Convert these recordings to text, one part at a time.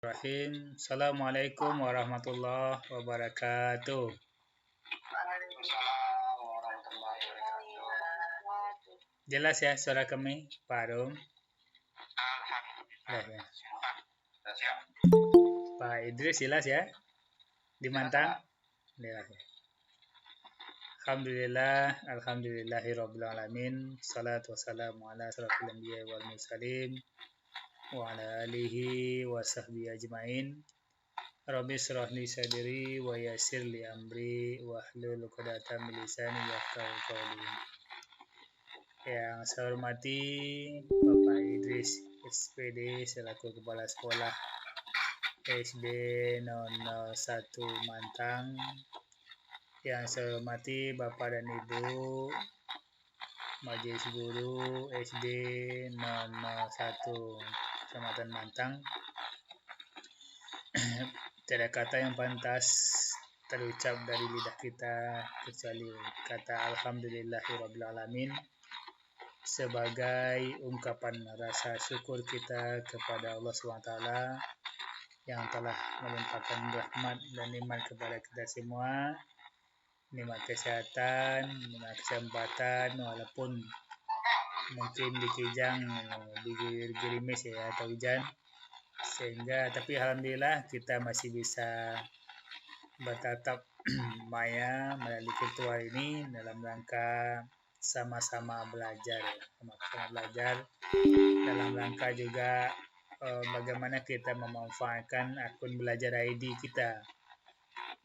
Bismillahirrahmanirrahim. Assalamualaikum warahmatullahi wabarakatuh. Waalaikumsalam warahmatullahi wabarakatuh. Jelas ya suara kami, Pak Arum? Alhamdulillah. Ya. Sudah siap. Pak Idris jelas ya? Di Mantang? Jelas ya. Alhamdulillahirabbil alamin. Salatu wassalamu ala asyrafil anbiya'i wal mursalin wa ala alihi wa sahbihi ajmain. Rabbi shrah li sadri wa yassir li amri wa hlul 'uqdatam min lisani yafqahu qawli. Yang saya hormati Bapak Idris SPD selaku Kepala Sekolah SD 001 Mantang. Yang saya hormati Bapak dan Ibu Majelis Guru SD 001 Kecamatan Mantang. Tidak kata yang pantas terucap dari lidah kita kecuali kata Alhamdulillahirabbil alamin sebagai ungkapan rasa syukur kita kepada Allah SWT yang telah melimpahkan rahmat dan nikmat kepada kita semua, nikmat kesehatan, nikmat kesempatan, walaupun mungkin dikijang, diguyur gerimis ya atau hujan, sehingga tapi alhamdulillah kita masih bisa bertatap maya melalui virtual ini dalam rangka sama-sama belajar dalam rangka juga bagaimana kita memanfaatkan akun belajar ID kita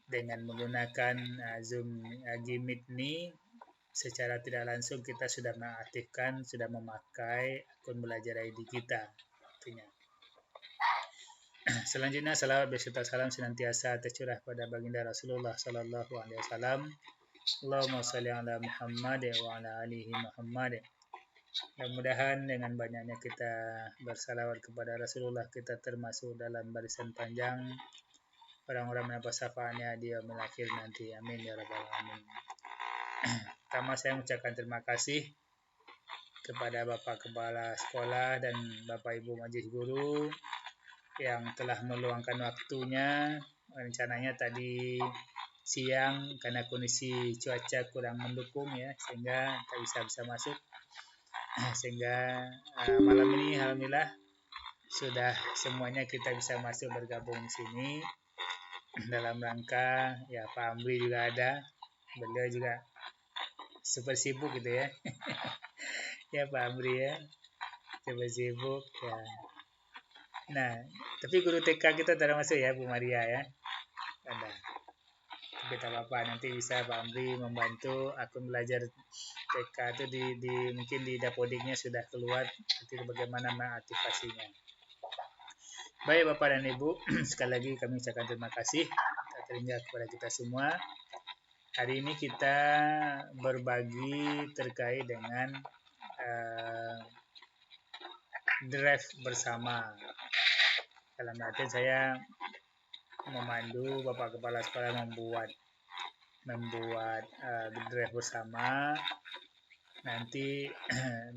dengan menggunakan Zoom Meet ini. Secara tidak langsung kita sudah mengaktifkan, sudah memakai akun belajar ID kita tentunya. Selanjutnya salawat beserta salam senantiasa tercurah pada baginda Rasulullah sallallahu alaihi wasallam. Allahumma shalli ala Muhammad wa ala alihi Muhammad. Mudah-mudahan dengan banyaknya kita bersalawat kepada Rasulullah, kita termasuk dalam barisan panjang orang-orang yang syafaatnya di yaumil akhir nanti. Amin ya rabbal alamin. Pertama saya mengucapkan terima kasih kepada Bapak Kepala Sekolah dan Bapak Ibu Majelis Guru yang telah meluangkan waktunya. Rencananya tadi siang karena kondisi cuaca kurang mendukung ya, sehingga tak bisa masuk. Sehingga malam ini alhamdulillah sudah semuanya kita bisa masuk bergabung di sini dalam rangka ya Pak Amri juga ada, beliau juga super sibuk gitu ya. Ya Pak Amri ya, super sibuk ya. Nah, tapi guru TK kita tidak masuk ya Bu Maria ya, ada. Tapi tak apa, nanti bisa Pak Amri membantu akun belajar TK itu di mungkin di dapodiknya sudah keluar, nanti bagaimana mengaktifasinya. Baik Bapak dan Ibu, sekali lagi kami ucapkan terima kasih terhadap kepada kita semua. Hari ini kita berbagi terkait dengan drive bersama. Dalam arti saya memandu Bapak Kepala Sekolah membuat drive bersama. Nanti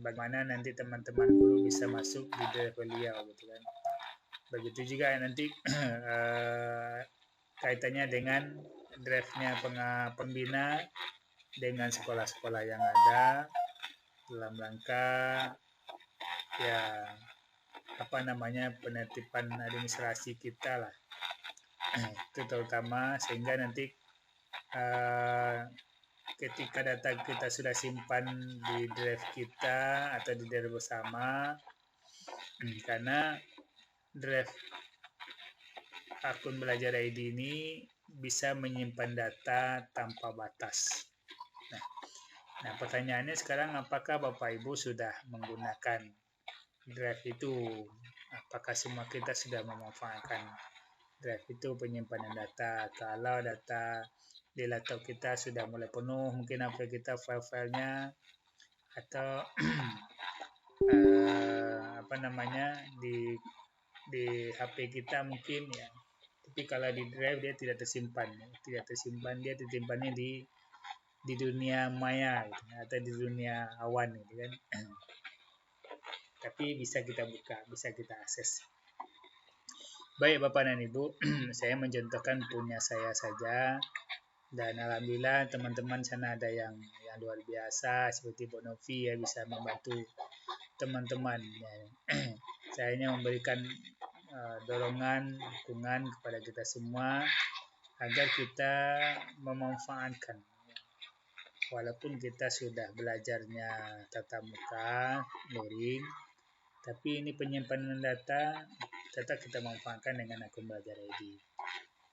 bagaimana nanti teman-teman guru bisa masuk di drive beliau gitu kan. Begitu juga nanti kaitannya dengan drive-nya pembina dengan sekolah-sekolah yang ada dalam rangka ya penertiban administrasi kita lah. Itu terutama sehingga nanti ketika data kita sudah simpan di drive kita atau di drive bersama, karena drive akun belajar ID ini bisa menyimpan data tanpa batas. Nah pertanyaannya sekarang, apakah Bapak Ibu sudah menggunakan drive itu? Apakah semua kita sudah memanfaatkan drive itu penyimpanan data? Kalau data di laptop kita sudah mulai penuh, mungkin apa kita file-filenya atau di HP kita mungkin ya. Tapi kalau di drive dia tidak tersimpan, dia tersimpannya di dunia maya gitu, atau di dunia awan gitu kan. Tapi bisa kita buka, bisa kita akses. Baik Bapak dan Ibu, saya mencontohkan punya saya saja. Dan alhamdulillah teman-teman sana ada yang luar biasa seperti Bu Novi ya, bisa membantu teman-teman ya. Saya hanya memberikan dorongan, dukungan kepada kita semua agar kita memanfaatkan. Walaupun kita sudah belajarnya tatap muka, luring, tapi ini penyimpanan data tetap kita manfaatkan dengan akun Belajar ID.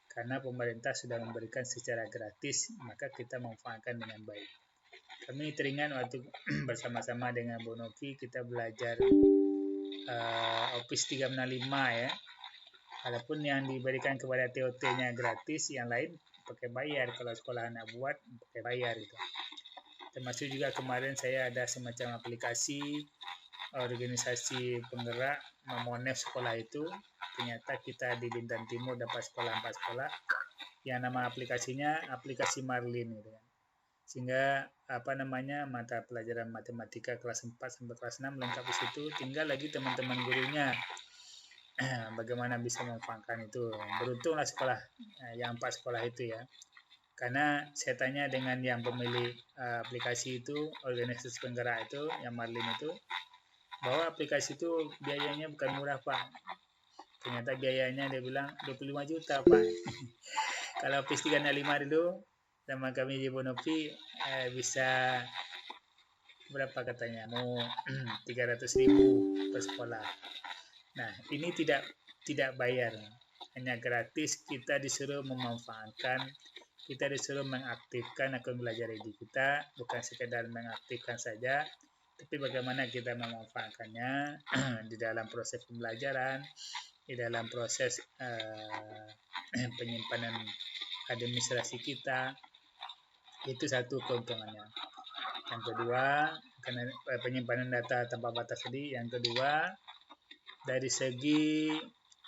Karena pemerintah sudah memberikan secara gratis, maka kita manfaatkan dengan baik. Kami teringat waktu bersama-sama dengan Bu Novi kita belajar Office 365 ya. Walaupun yang diberikan kepada TOT-nya gratis, yang lain pakai bayar. Kalau sekolah anak buat pakai bayar gitu. Termasuk juga kemarin saya ada semacam aplikasi organisasi penggerak memonef sekolah itu. Ternyata kita di Bintan Timur dapat 4 sekolah yang nama aplikasinya aplikasi Marlin gitu kan. Sehingga mata pelajaran matematika kelas 4 sampai kelas 6 lengkap di situ. Tinggal lagi teman-teman gurunya bagaimana bisa memanfaatkan itu. Beruntunglah sekolah yang 4 sekolah itu ya. Karena saya tanya dengan yang pemilik aplikasi itu, organisasi penggerak itu, yang Marlin itu, bahwa aplikasi itu biayanya bukan murah Pak. Ternyata biayanya dia bilang 25 juta Pak. Kalau Office 365 dulu sama kami di Bonopi bisa berapa katanya, mau 300.000 per sekolah. Nah ini tidak bayar, hanya gratis. Kita disuruh memanfaatkan, kita disuruh mengaktifkan akun Belajar ID kita, bukan sekedar mengaktifkan saja, tapi bagaimana kita memanfaatkannya di dalam proses pembelajaran, di dalam proses penyimpanan administrasi kita. Itu satu keuntungannya. Yang kedua, karena penyimpanan data tanpa batas tadi. Yang kedua, dari segi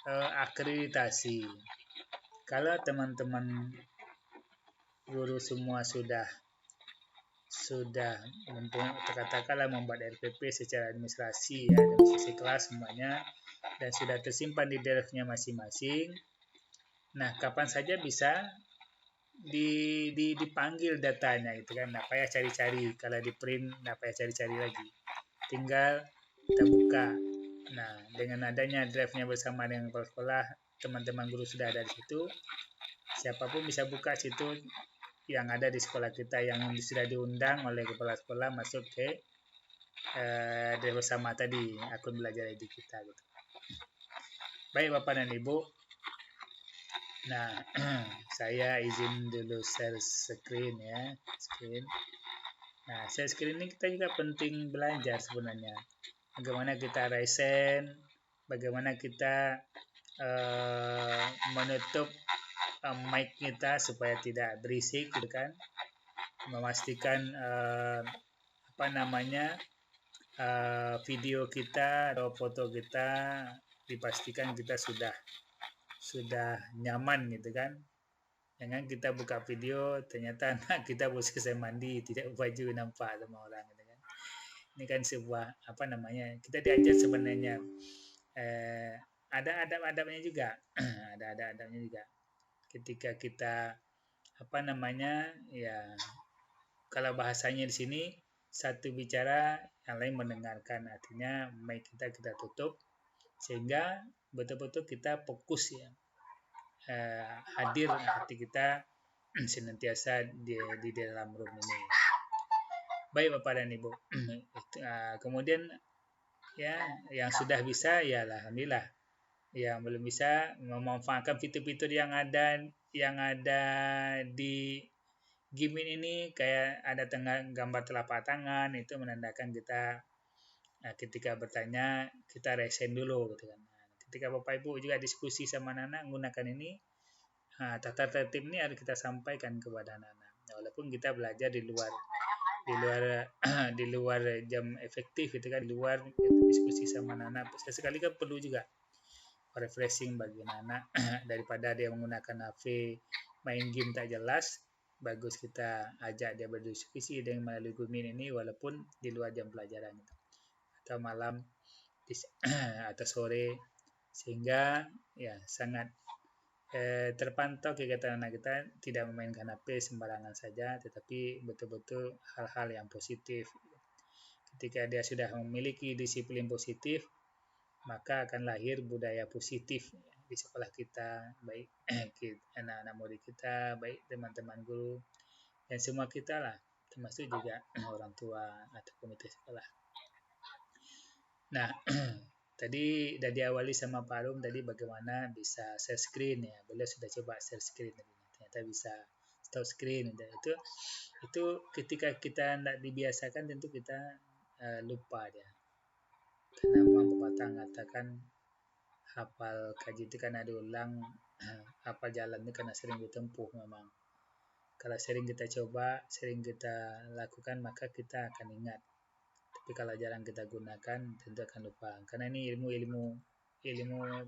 akreditasi. Kalau teman-teman guru semua sudah katakanlah membuat RPP secara administrasi ya, administrasi kelas semuanya, dan sudah tersimpan di drive-nya masing-masing. Nah, kapan saja bisa dipanggil datanya gitu kan. Nah, payah cari-cari, kalau di print nah payah cari-cari lagi. Tinggal kita buka. Nah, dengan adanya drive-nya bersama dengan kepala sekolah, teman-teman guru sudah ada di situ. Siapapun bisa buka situ yang ada di sekolah kita yang sudah diundang oleh kepala sekolah masuk ke drive bersama tadi, akun Belajar ID kita gitu. Baik Bapak dan Ibu. Nah, saya izin dulu share screen ya, screen. Nah, share screen ini kita juga penting belajar sebenarnya. Bagaimana kita resen, bagaimana kita menutup mic kita supaya tidak berisik gitu kan. Memastikan video kita atau foto kita dipastikan kita sudah nyaman gitu kan. Jangan kita buka video ternyata anak kita baru selesai mandi, tidak baju nampak sama orang gitu kan. Ini kan sebuah kita diajar sebenarnya ada adab-adabnya juga. ada adab-adabnya juga. Ketika kita ya kalau bahasanya di sini satu bicara yang lain mendengarkan, artinya mic kita tutup sehingga betul-betul kita fokus ya, hadir hati kita senantiasa di dalam room ini. Baik Bapak dan Ibu. Kemudian ya yang sudah bisa ya alhamdulillah. Yang belum bisa memanfaatkan fitur-fitur yang ada di Gimin ini, kayak ada gambar telapak tangan, itu menandakan kita ketika bertanya kita resen dulu gitu kan. Ketika Bapak Ibu juga diskusi sama anak-anak menggunakan ini, tata tertib ini harus kita sampaikan kepada anak-anak. Walaupun kita belajar di luar jam efektif gitu kan, di luar diskusi sama anak-anak, sekali kan perlu juga refreshing bagi anak-anak daripada dia menggunakan HP main game tak jelas. Bagus kita ajak dia berdiskusi dengan melalui Gimin ini walaupun di luar jam pelajaran gitu. Atau malam atau sore Sehingga ya sangat terpantau kegiatan anak kita tidak memainkan HP sembarangan saja, tetapi betul-betul hal-hal yang positif. Ketika dia sudah memiliki disiplin positif, maka akan lahir budaya positif di sekolah kita, baik anak-anak murid kita, baik teman-teman guru, dan semua kita lah, termasuk juga orang tua atau komite sekolah. Nah, tadi sudah diawali sama Pak Arum tadi bagaimana bisa share screen ya. Beliau sudah coba share screen tadi. Ternyata bisa stop screen. Dan itu ketika kita tidak dibiasakan tentu kita lupa dia. Karena memang pepatah mengatakan hafal kaji itu karena diulang, hafal jalan itu karena sering ditempuh memang. Kalau sering kita coba, sering kita lakukan, maka kita akan ingat. Tapi kalau jarang kita gunakan, tentu akan lupa. Karena ini ilmu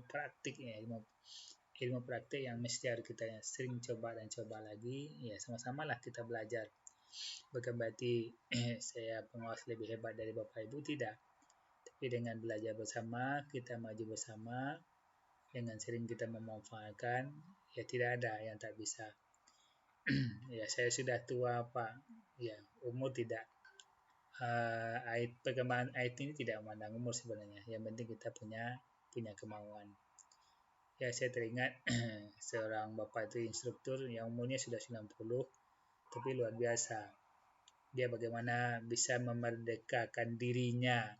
praktik ya, ilmu praktik yang mesti harus kita sering coba dan coba lagi. Ya sama-sama lah kita belajar. Bukan berarti saya pengawas lebih hebat dari Bapak Ibu, tidak. Tapi dengan belajar bersama, kita maju bersama, dengan sering kita memanfaatkan, ya tidak ada yang tak bisa. Ya saya sudah tua Pak, ya umur tidak. Perkembangan IT ini tidak memandang umur sebenarnya. Yang penting kita punya kemauan. Ya saya teringat seorang bapak itu instruktur yang umurnya sudah 90, tapi luar biasa. Dia bagaimana bisa memerdekakan dirinya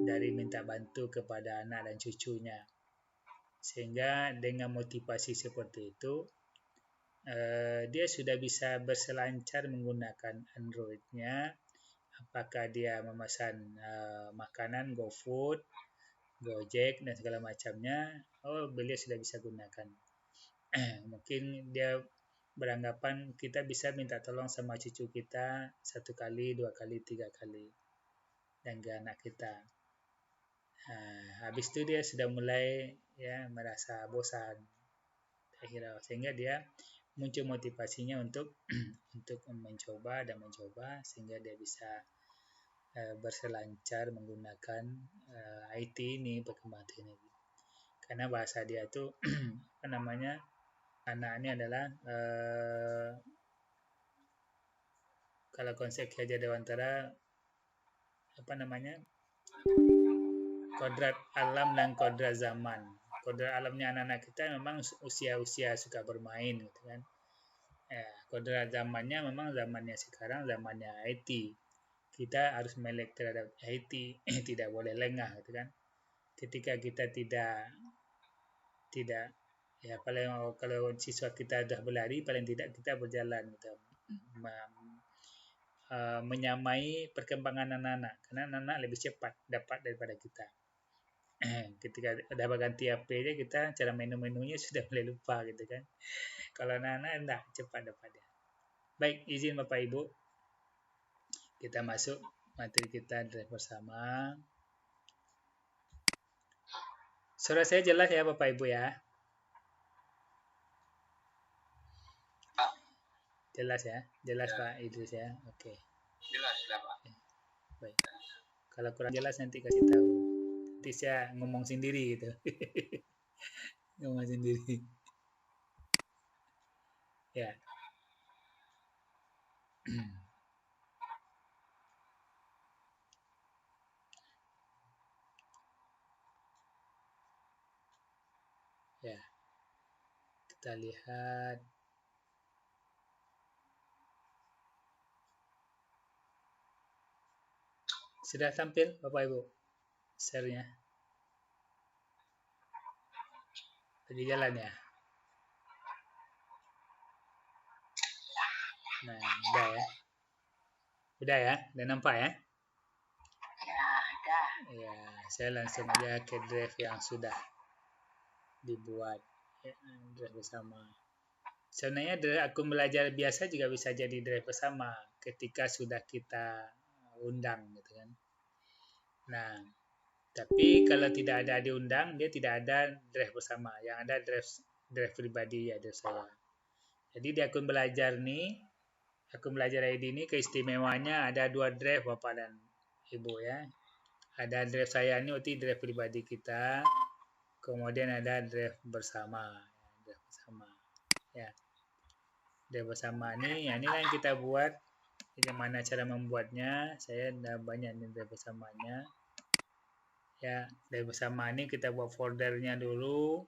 dari minta bantu kepada anak dan cucunya. Sehingga dengan motivasi seperti itu, dia sudah bisa berselancar menggunakan Android-nya. Apakah dia memesan makanan, GoFood, Gojek, dan segala macamnya, beliau sudah bisa gunakan. Mungkin dia beranggapan kita bisa minta tolong sama cucu kita 1 kali, 2 kali, 3 kali, dan ke anak kita. Habis itu dia sudah mulai ya merasa bosan, akhirnya, sehingga dia muncul motivasinya untuk mencoba, sehingga dia bisa berselancar menggunakan IT ini, perkembangan teknologi. Karena bahasa dia itu anak ini adalah kalau konsep Ki Hajar Dewantara kodrat alam dan kodrat zaman. Kodrat alamnya anak-anak kita memang usia-usia suka bermain gitu kan. Kodrat zamannya memang zamannya sekarang, zamannya IT. Kita harus melek terhadap IT, tidak boleh lengah gitu kan. Ketika kita tidak ya paling kalau siswa kita sudah berlari, paling tidak kita berjalan gitu. Menyamai perkembangan anak-anak, karena anak-anak lebih cepat dapat daripada kita. Ketika udah berganti HP aja kita cara menu-menunya sudah mulai lupa gitu kan. Kalau anak-anak enggak cepat dapat dia. Baik, izin Bapak Ibu, kita masuk materi kita drive bersama. Suara saya jelas ya Bapak Ibu ya? Jelas ya? Jelas ya. Pak Idris ya? Oke. Jelas lah Pak. Baik. Kalau kurang jelas nanti kasih tahu. Nanti saya ngomong sendiri gitu. Ngomong sendiri. Ya. Ya. Kita lihat. Sudah tampil Bapak Ibu share-nya? Lagi jalan ya? Nah, udah ya? Udah ya? Udah nampak ya? Ya, dah. Ya, saya langsung aja ke drive yang sudah dibuat. Ya, drive bersama. Sebenarnya akun belajar biasa juga bisa jadi drive bersama ketika sudah kita undang gitu kan. Nah, tapi kalau tidak ada diundang, dia tidak ada drive bersama. Yang ada drive pribadi ya drive saya. Jadi di akun belajar nih, akun belajar ID ini keistimewaannya ada 2 drive Bapak dan Ibu ya. Ada drive saya ini, drive pribadi kita. Kemudian ada drive bersama. Ya, drive bersama ini, ya inilah yang kita buat. Bagaimana cara membuatnya? Saya sudah banyak nih drive bersamanya. Ya, drive bersama ini kita buat foldernya dulu.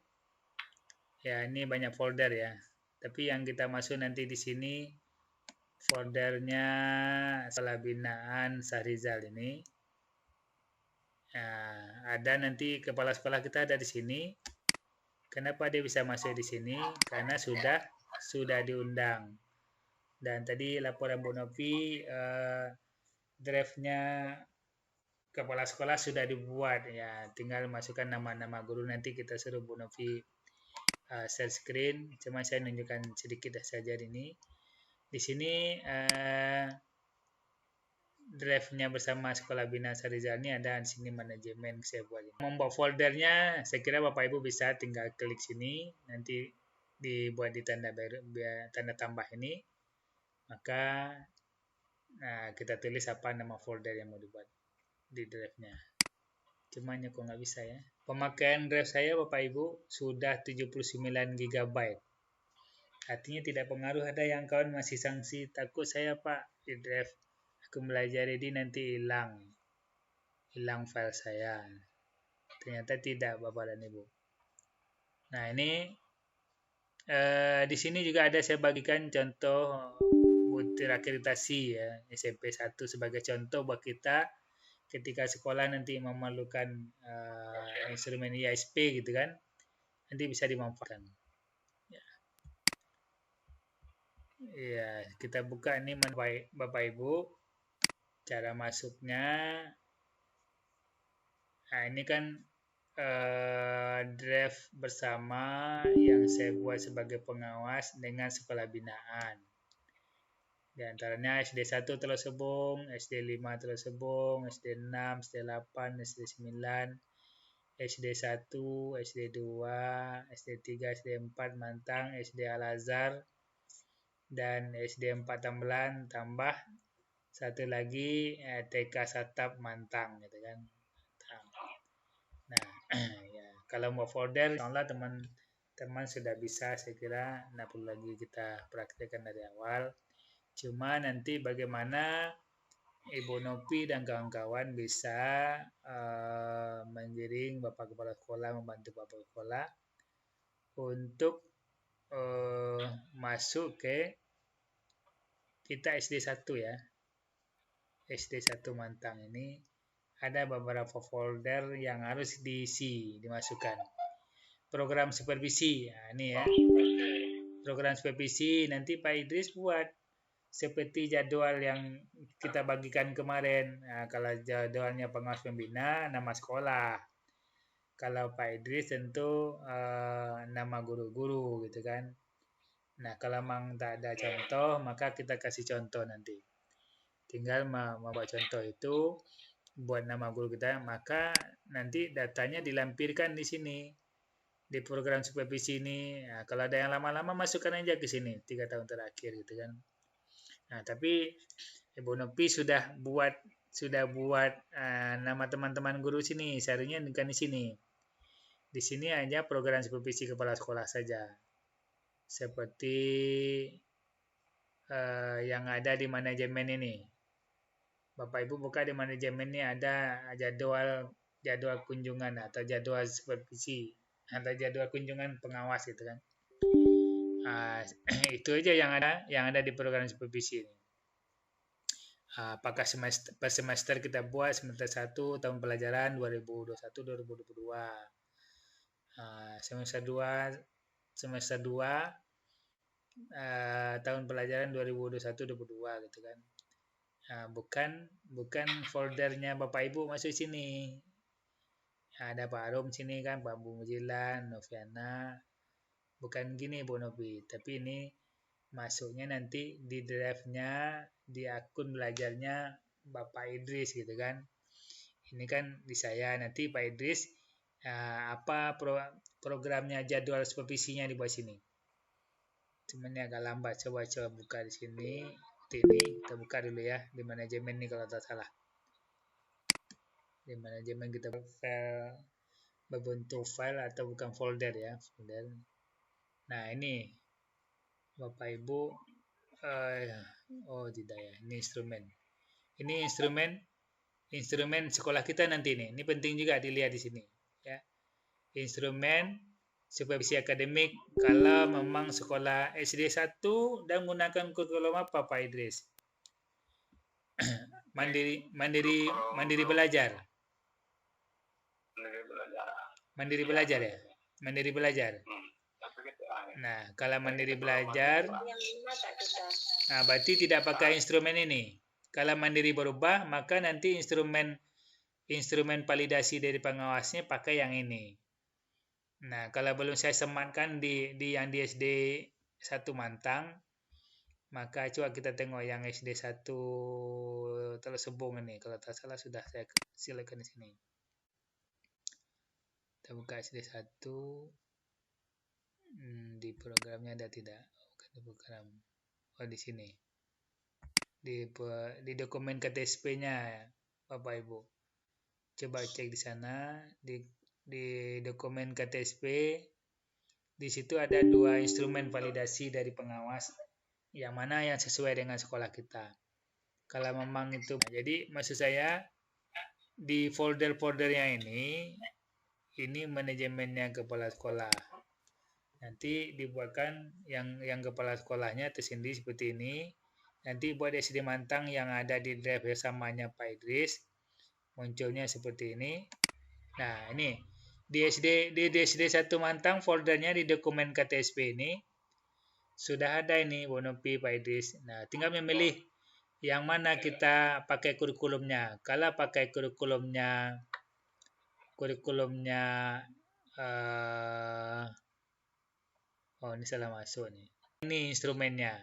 Ya, ini banyak folder ya. Tapi yang kita masuk nanti di sini foldernya sekolah binaan Syahrizal ini. Nah, ada nanti kepala sekolah kita ada di sini. Kenapa dia bisa masuk di sini? Karena sudah diundang. Dan tadi laporan Bu Novi drive-nya kepala sekolah sudah dibuat ya, tinggal masukkan nama-nama guru. Nanti kita suruh Bu Novi share screen. Cuma saya tunjukkan sedikit saja ini. Di sini drive-nya bersama Sekolah Bina Syahrizal ini ada di sini manajemen saya buat. Membuat foldernya, saya kira Bapak Ibu bisa tinggal klik sini, nanti dibuat di tanda tambah ini, maka kita tulis apa nama folder yang mau dibuat di drive-nya. Cuma kok nggak bisa ya. Pemakaian drive saya Bapak Ibu sudah 79 GB. Artinya tidak pengaruh. Ada yang kawan masih sanksi, takut saya Pak di drive aku belajar ini nanti hilang file saya. Ternyata tidak Bapak dan Ibu. Nah ini di sini juga ada saya bagikan contoh butir akreditasi ya, SMP 1 sebagai contoh buat kita ketika sekolah nanti memerlukan instrumen ISP gitu kan, nanti bisa dimanfaatkan. Ya, kita buka ini Bapak Ibu, cara masuknya. Nah ini kan drive bersama yang saya buat sebagai pengawas dengan sekolah binaan. Di antaranya SD 1 Telosebong, SD 5 Telosebong, SD 6, SD 8, SD 9, SD 1, SD 2, SD 3, SD 4 Mantang, SD Al-Azhar, dan SD 4 Tambelan, tambah satu lagi TK Satap Mantang gitu kan. Nah, ya, kalau mau folder, insya Allah teman-teman sudah bisa, saya kira tidak perlu lagi kita praktekkan dari awal. Cuma nanti bagaimana Ibu Novi dan kawan-kawan bisa mengiring Bapak Kepala Sekolah, membantu Bapak Kepala Sekolah untuk masuk ke kita SD 1 ya. SD 1 Mantang ini ada beberapa folder yang harus dimasukkan. Program supervisi, nah, ini ya. Program supervisi nanti Pak Idris buat seperti jadwal yang kita bagikan kemarin. Nah, kalau jadwalnya pengawas pembina, nama sekolah. Kalau Pak Idris tentu nama guru-guru gitu kan. Nah, kalau memang tak ada contoh, maka kita kasih contoh nanti. Tinggal membuat contoh itu, buat nama guru kita, maka nanti datanya dilampirkan di sini. Di program supervisi ini. Nah, kalau ada yang lama-lama, masukkan aja ke sini, 3 tahun terakhir gitu kan. Nah, tapi Ibu Novi sudah buat nama teman-teman guru sini, seharusnya bukan di sini. Di sini hanya program supervisi kepala sekolah saja. Seperti yang ada di manajemen ini. Bapak Ibu buka di manajemen ini ada jadwal kunjungan atau jadwal supervisi atau jadwal kunjungan pengawas gitu kan. Itu aja yang ada di program supervisi ini. Apakah per semester kita buat semester 1 tahun pelajaran 2021-2022, semester 2 tahun pelajaran 2021-2022 gitu kan. Bukan foldernya Bapak Ibu masuk sini. Ada Pak Arum sini kan, Pak Bu Mujilan, Noviana. Bukan gini Bu Novi, tapi ini masuknya nanti di drive-nya, di akun belajarnya Bapak Idris gitu kan. Ini kan di saya, nanti Pak Idris programnya jadwal supervisinya di bawah sini. Cuman ini agak lambat, coba buka di sini. Ini kita buka dulu ya di manajemen nih kalau tak salah. Di manajemen kita file berbentuk file atau bukan folder ya, folder. Nah, ini Bapak Ibu, oh tidak ya, ini instrumen. Ini instrumen sekolah kita nanti nih. Ini penting juga dilihat di sini ya. Instrumen supervisi akademik kalau memang sekolah SD 1 dan menggunakan kurikulum apa Pak Idris? mandiri belajar. Mandiri belajar ya? Mandiri belajar. Nah, kalau mandiri belajar, nah berarti tidak pakai instrumen ini. Kalau mandiri berubah, maka nanti instrumen validasi dari pengawasnya pakai yang ini. Nah, kalau belum saya sematkan di yang di SD 1 Mantang, maka coba kita tengok yang SD 1 Telesebung ini. Kalau tak salah sudah saya silakan di sini. Kita buka SD 1. Di programnya ada tidak? Bukan di program. Oh, di sini. Di dokumen KTSP-nya Bapak Ibu. Coba cek di sana di dokumen KTSP. Di situ ada 2 instrumen validasi dari pengawas. Yang mana yang sesuai dengan sekolah kita. Kalau memang itu, jadi maksud saya di folder-foldernya ini manajemennya kepala sekolah. Nanti dibuatkan yang kepala sekolahnya tersendiri seperti ini. Nanti buat SD Mantang yang ada di drive bersamanya Pak Idris. Munculnya seperti ini. Nah, ini di SD 1 Mantang foldernya di dokumen KTSP ini sudah ada ini Wonopi Pak Idris. Nah, tinggal memilih yang mana kita pakai kurikulumnya. Kalau pakai kurikulumnya oh ini salah masuk nih. Ini instrumennya.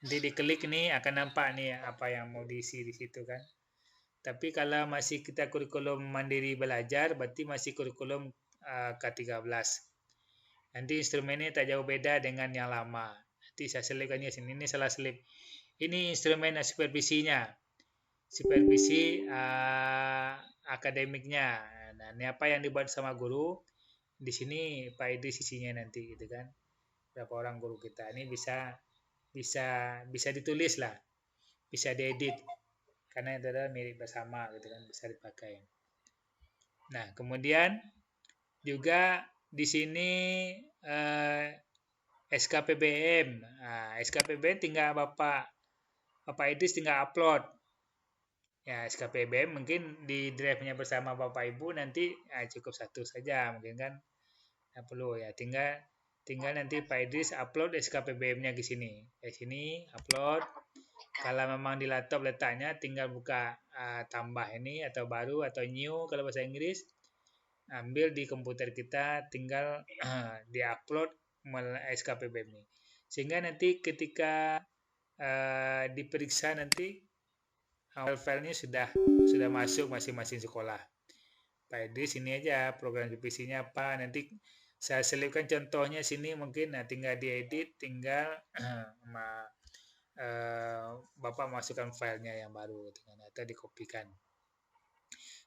Nanti diklik nih akan nampak nih apa yang mau diisi di situ kan. Tapi kalau masih kita kurikulum mandiri belajar, berarti masih kurikulum K13. Nanti instrumennya tak jauh beda dengan yang lama. Nanti saya selipkannya sini. Ini salah selip. Ini instrumen supervisinya. Supervisi akademiknya. Nah, ini apa yang dibuat sama guru. Di sini Pak Idris isinya nanti gitu kan. Berapa orang guru kita ini bisa ditulis lah, bisa diedit karena itu adalah milik bersama gitu kan, bisa dipakai. Nah, kemudian juga di sini SKPBM. Nah, SKPBM tinggal Bapak Idris tinggal upload. Ya, SKPBM mungkin di drive-nya bersama Bapak Ibu nanti cukup 1 saja mungkin kan. Nggak perlu ya, tinggal nanti Pak Idris upload SKPBM-nya ke sini. Di sini upload. Kalau memang di laptop letaknya tinggal buka tambah ini atau baru atau new kalau bahasa Inggris. Ambil di komputer kita, tinggal di-upload SKPBM ini. Sehingga nanti ketika diperiksa nanti file-filenya sudah masuk masing-masing sekolah. Pak Idris ini aja program supervisinya apa, nanti saya selipkan contohnya sini mungkin, nah tinggal diedit, tinggal Bapak masukkan filenya yang baru atau dikopikan.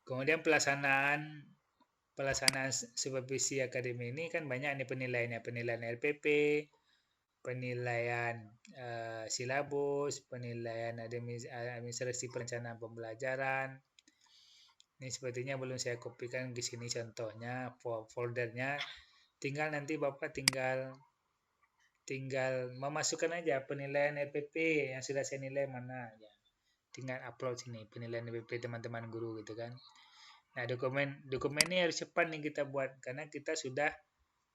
Kemudian pelaksanaan supervisi akademi ini kan banyak nih penilaiannya, penilaian LPP, penilaian silabus, penilaian administrasi perencanaan pembelajaran. Ini sepertinya belum saya kopikan di sini contohnya foldernya. Tinggal nanti Bapak tinggal memasukkan aja penilaian LPP yang sudah saya nilai mana ya. Tinggal upload sini penilaian LPP teman-teman guru gitu kan. Nah, dokumen ini harus cepat nih kita buat karena kita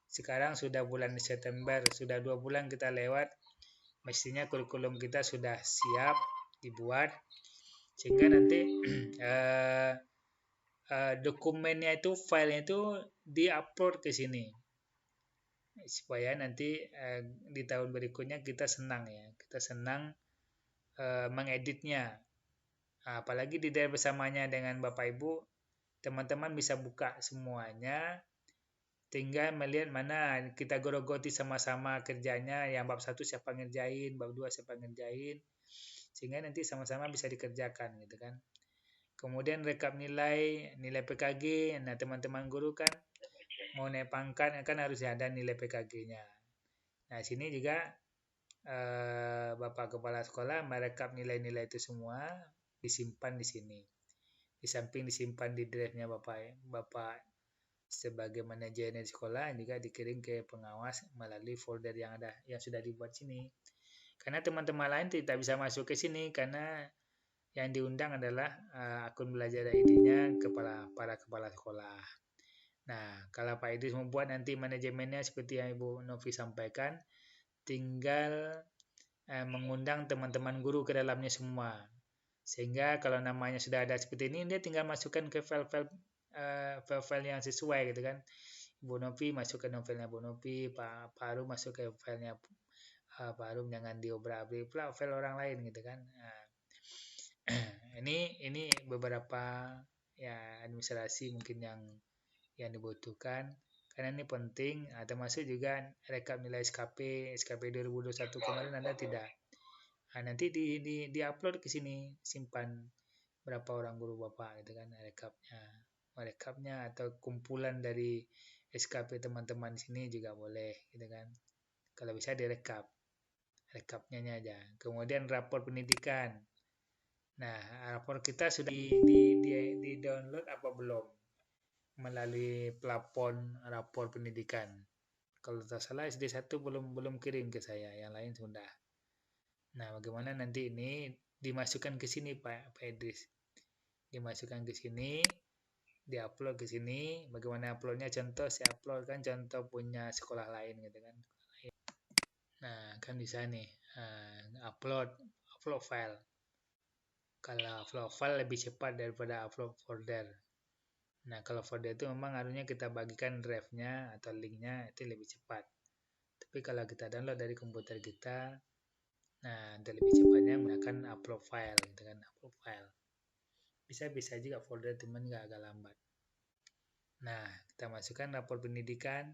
sekarang sudah bulan September, sudah 2 bulan kita lewat. Mestinya kurikulum kita sudah siap dibuat sehingga nanti dokumennya itu, filenya itu diupload ke sini supaya nanti di tahun berikutnya kita senang mengeditnya. Apalagi di daerah bersamanya dengan Bapak Ibu, teman-teman bisa buka semuanya, tinggal melihat mana kita gorogoti sama-sama kerjanya, yang bab 1 siapa ngerjain, bab 2 siapa ngerjain, sehingga nanti sama-sama bisa dikerjakan gitu kan. Kemudian rekap nilai PKG. Nah, teman-teman guru kan mau naik pangkat kan harus ada nilai PKG-nya. Nah, sini juga Bapak Kepala Sekolah merekap nilai-nilai itu semua, disimpan di sini. Di samping disimpan di drive-nya Bapak sebagai manajer di sekolah, juga dikirim ke pengawas melalui folder yang sudah dibuat sini. Karena teman-teman lain tidak bisa masuk ke sini karena yang diundang adalah akun belajar ID-nya para kepala sekolah. Nah, kalau Pak Idris membuat nanti manajemennya seperti yang Ibu Novi sampaikan, tinggal mengundang teman-teman guru ke dalamnya semua. Sehingga kalau namanya sudah ada seperti ini, dia tinggal masukkan ke file yang sesuai gitu kan. Bu Novi masuk ke novelnya Bu Novi, Pak Arum masuk ke filenya Pak Arum, jangan diobrak-abrik pula file orang lain gitu kan. Nah, ini beberapa ya administrasi mungkin yang dibutuhkan karena ini penting. Termasuk juga rekap nilai SKP 2021 kemarin Anda tidak. Nah, nanti di-upload ke sini, simpan berapa orang guru Bapak gitu kan, rekapnya atau kumpulan dari SKP teman-teman sini juga boleh gitu kan. Kalau bisa rekapnya aja. Kemudian rapor pendidikan. Nah, rapor kita sudah di download apa belum melalui plafon rapor pendidikan. Kalau tak salah SD1 belum kirim ke saya, yang lain sudah. Nah, bagaimana nanti ini dimasukkan ke sini Pak Idris. Dimasukkan ke sini, diupload ke sini. Bagaimana uploadnya? Contoh saya upload kan contoh punya sekolah lain gitu kan. Nah, kan bisa nih upload file. Kalau upload file lebih cepat daripada upload folder. Nah, kalau folder itu memang harusnya kita bagikan drive-nya atau link-nya itu lebih cepat. Tapi kalau kita download dari komputer kita, nah untuk lebih cepatnya menggunakan upload file gitu kan, upload file. Bisa juga folder teman nggak agak lambat. Nah, kita masukkan rapor pendidikan.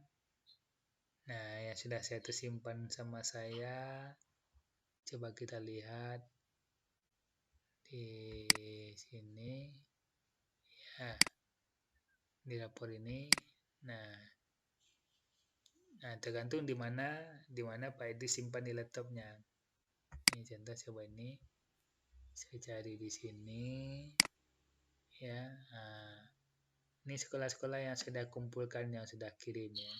Nah, yang sudah saya simpan sama saya, coba kita lihat di sini ya, di rapor ini. Nah tergantung di mana Pak Edi simpan di laptopnya. Ini contoh coba ini saya cari di sini ya. Ini sekolah-sekolah yang sudah kumpulkan, yang sudah kirim ya.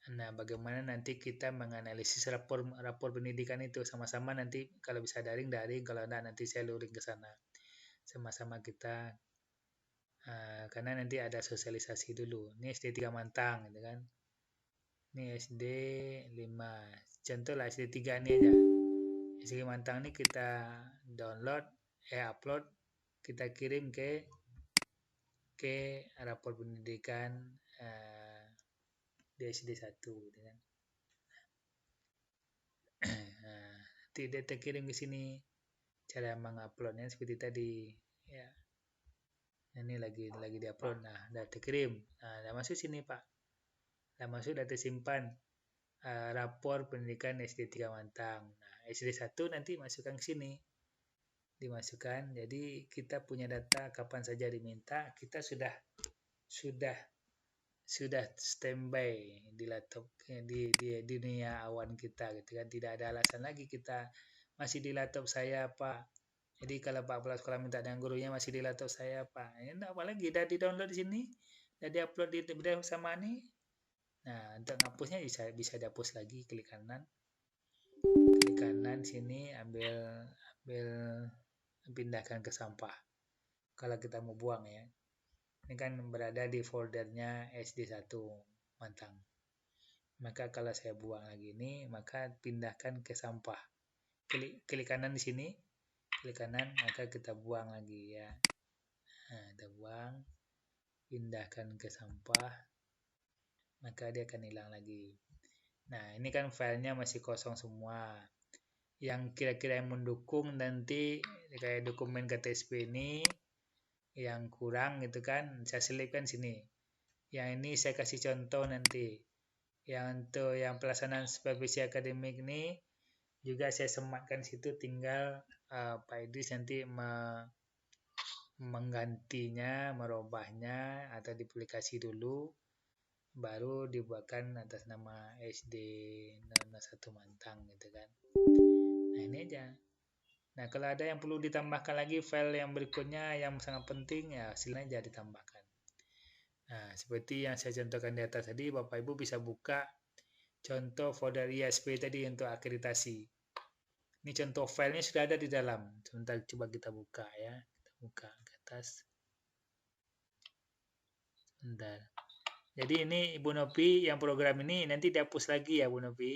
Nah, bagaimana nanti kita menganalisis rapor pendidikan itu sama-sama nanti, kalau bisa daring, kalau enggak nanti saya luring ke sana. Sama-sama kita karena nanti ada sosialisasi dulu. Ini SD 3 Mantang gitu kan. Ini SD 5. Contoh lah SD 3 ini aja. SD Mantang ini kita download, upload, kita kirim ke rapor pendidikan di SD 1 gitu kan. Tidak terkirim ke sini. Cara menguploadnya seperti tadi ya. Ini lagi diupload. Nah, udah terkirim. Nah, udah masuk sini Pak. Udah masuk, udah tersimpan rapor pendidikan SD 3 Mantang. Nah, SD 1 nanti masukkan ke sini. Dimasukkan. Jadi kita punya data kapan saja diminta, kita sudah standby di laptop di dunia awan kita gitu kan. Tidak ada alasan lagi kita masih di laptop saya Pak. Jadi kalau Pak Kepala Sekolah minta dengan gurunya masih di laptop saya Pak, ini enggak apa lagi, udah di-download di sini, udah di-upload di drive sama ini. Nah, untuk ngapusnya bisa dihapus lagi, klik kanan sini, ambil pindahkan ke sampah. Kalau kita mau buang ya. Ini kan berada di foldernya SD 1 Mantang. Maka kalau saya buang lagi ini, maka pindahkan ke sampah. Klik kanan di sini, klik kanan, maka kita buang lagi ya. Nah, kita buang, pindahkan ke sampah, maka dia akan hilang lagi. Nah, ini kan filenya masih kosong semua. Yang kira-kira yang mendukung nanti kayak dokumen KTSP ini yang kurang gitu kan, saya selipkan sini. Yang ini saya kasih contoh nanti. Yang untuk yang pelaksanaan supervisi akademik ini juga saya sematkan situ, tinggal Pak Idris nanti menggantinya, merubahnya atau duplikasi dulu, baru dibuatkan atas nama SD 001 Mantang gitu kan. Nah ini aja. Nah kalau ada yang perlu ditambahkan lagi file yang berikutnya yang sangat penting ya silahkan aja ditambahkan. Nah seperti yang saya contohkan di atas tadi, Bapak Ibu bisa buka contoh folder ISP tadi untuk akreditasi. Ini contoh filenya sudah ada di dalam. Sebentar coba kita buka ya. Kita buka ke atas. Bentar. Jadi ini Ibu Nopi yang program ini nanti dihapus lagi ya Bu Nopi.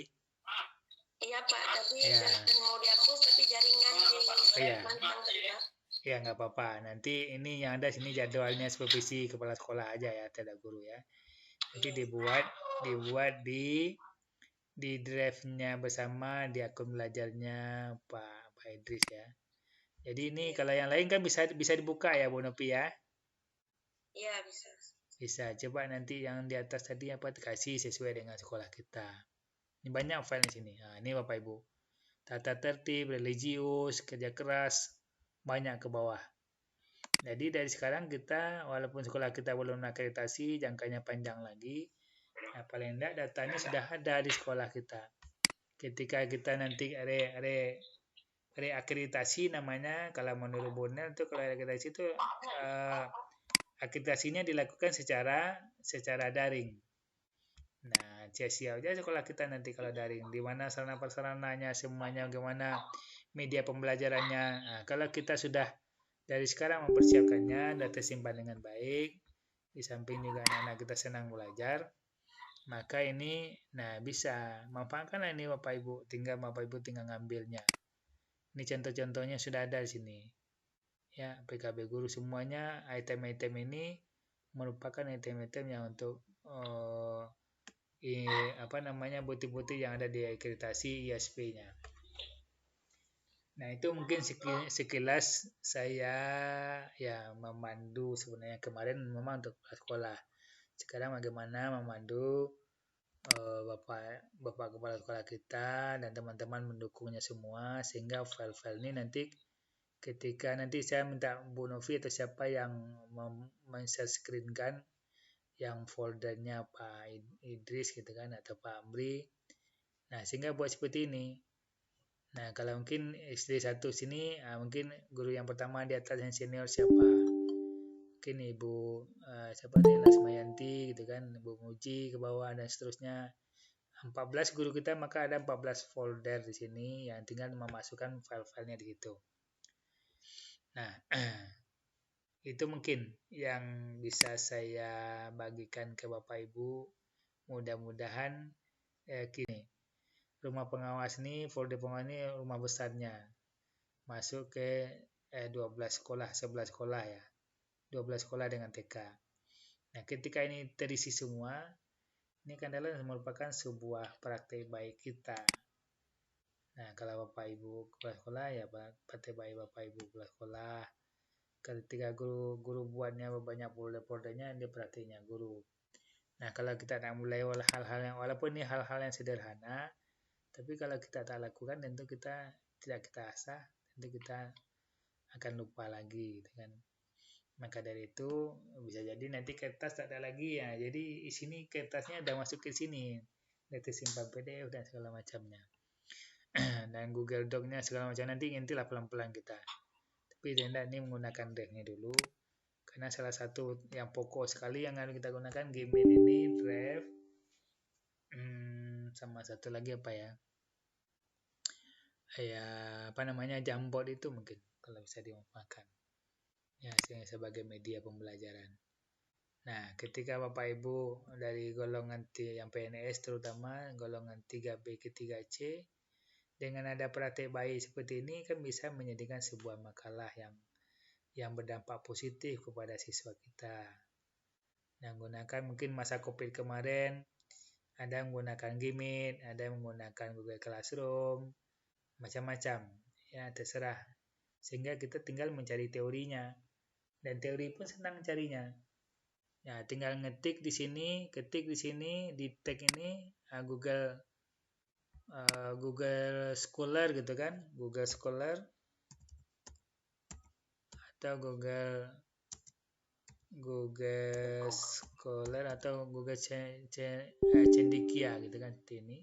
Iya Pak, tapi Ya. mau dihapus tapi jaringan di Iya. Mantang Pak. Ya nggak apa-apa. Nanti ini yang ada sini jadwalnya supervisi kepala sekolah aja ya, tidak guru ya. Nanti dibuat di drive-nya bersama di akun belajarnya Pak Idris ya. Jadi ini kalau yang lain kan bisa dibuka ya Bu Nopi ya. Iya bisa. Bisa. Coba nanti yang di atas tadi apa kasih sesuai dengan sekolah kita. Ini banyak file di sini. Nah, ini Bapak Ibu. Tata tertib, religius, kerja keras, banyak ke bawah. Jadi dari sekarang kita, walaupun sekolah kita belum akreditasi, jangkanya panjang lagi, nah paling tidak datanya sudah ada di sekolah kita. Ketika kita nanti reakreditasi namanya, kalau menurut Bonel itu kalau akreditasi itu akreditasinya dilakukan secara daring. Nah, sia-sia aja sekolah kita nanti kalau daring. Di mana sarana prasarananya, semuanya bagaimana, media pembelajarannya. Nah, kalau kita sudah dari sekarang mempersiapkannya, data simpan dengan baik, di samping juga anak-anak kita senang belajar, maka ini, nah bisa manfaatkanlah ini Bapak Ibu. Bapak Ibu tinggal ngambilnya. Ini contoh-contohnya sudah ada di sini. Ya, PKB guru semuanya, item-item ini merupakan item-item yang untuk bukti-bukti yang ada di akreditasi ISP-nya. Nah, itu mungkin sekilas saya ya memandu sebenarnya kemarin memang untuk sekolah. Sekarang bagaimana memandu Bapak kepala sekolah kita dan teman-teman mendukungnya semua sehingga file-file ini nanti ketika nanti saya minta Bu Novi atau siapa yang men-screenkan yang foldernya Pak Idris gitu kan atau Pak Amri. Nah, sehingga buat seperti ini. Nah, kalau mungkin SD 1 sini mungkin guru yang pertama di atas yang senior siapa? Mungkin Ibu siapa nih Lasmayanti gitu kan, Ibu Muji ke bawah dan seterusnya. 14 guru kita maka ada 14 folder di sini yang tinggal memasukkan file-filenya di situ. Nah, itu mungkin yang bisa saya bagikan ke Bapak Ibu. Mudah-mudahan gini, rumah pengawas ini, folder pengawas ini rumah besarnya. Masuk ke 12 sekolah, 11 sekolah ya. 12 sekolah dengan TK. Nah, ketika ini terisi semua, ini kan adalah merupakan sebuah praktek baik kita. Nah, kalau Bapak Ibu kepala sekolah ya praktek baik Bapak Ibu kepala sekolah. Ketika guru buatnya banyak folder-foldernya, dia prakteknya guru. Nah, kalau kita nak mulai hal-hal yang walaupun ini hal-hal yang sederhana, tapi kalau kita tak lakukan tentu kita tidak kita asah, tentu kita akan lupa lagi gitu kan. Maka dari itu bisa jadi nanti kertas tak ada lagi ya. Jadi di sini kertasnya udah masuk ke sini. Nanti simpan PDF dan segala macamnya. Dan Google Doc-nya segala macam nanti intilah pelan-pelan kita. Tapi tidak ini menggunakan drive-nya dulu. Karena salah satu yang pokok sekali yang harus kita gunakan Gmail ini drive. Sama satu lagi apa ya? Jamboard itu mungkin kalau bisa dimanfaatkan. Ya, sebagai media pembelajaran. Nah, ketika Bapak Ibu dari golongan yang PNS terutama golongan 3B ke 3C dengan ada praktek baik seperti ini kan bisa menjadikan sebuah makalah yang berdampak positif kepada siswa kita. Nah, menggunakan mungkin masa Covid kemarin ada menggunakan Gmeet, ada menggunakan Google Classroom, macam-macam. Ya, terserah. Sehingga kita tinggal mencari teorinya. Dan teori pun senang carinya. Ya, tinggal ketik di sini, di tag ini Google Scholar gitu kan, Google Scholar atau Google Scholar atau Google Cendekia gitu kan, seperti ini.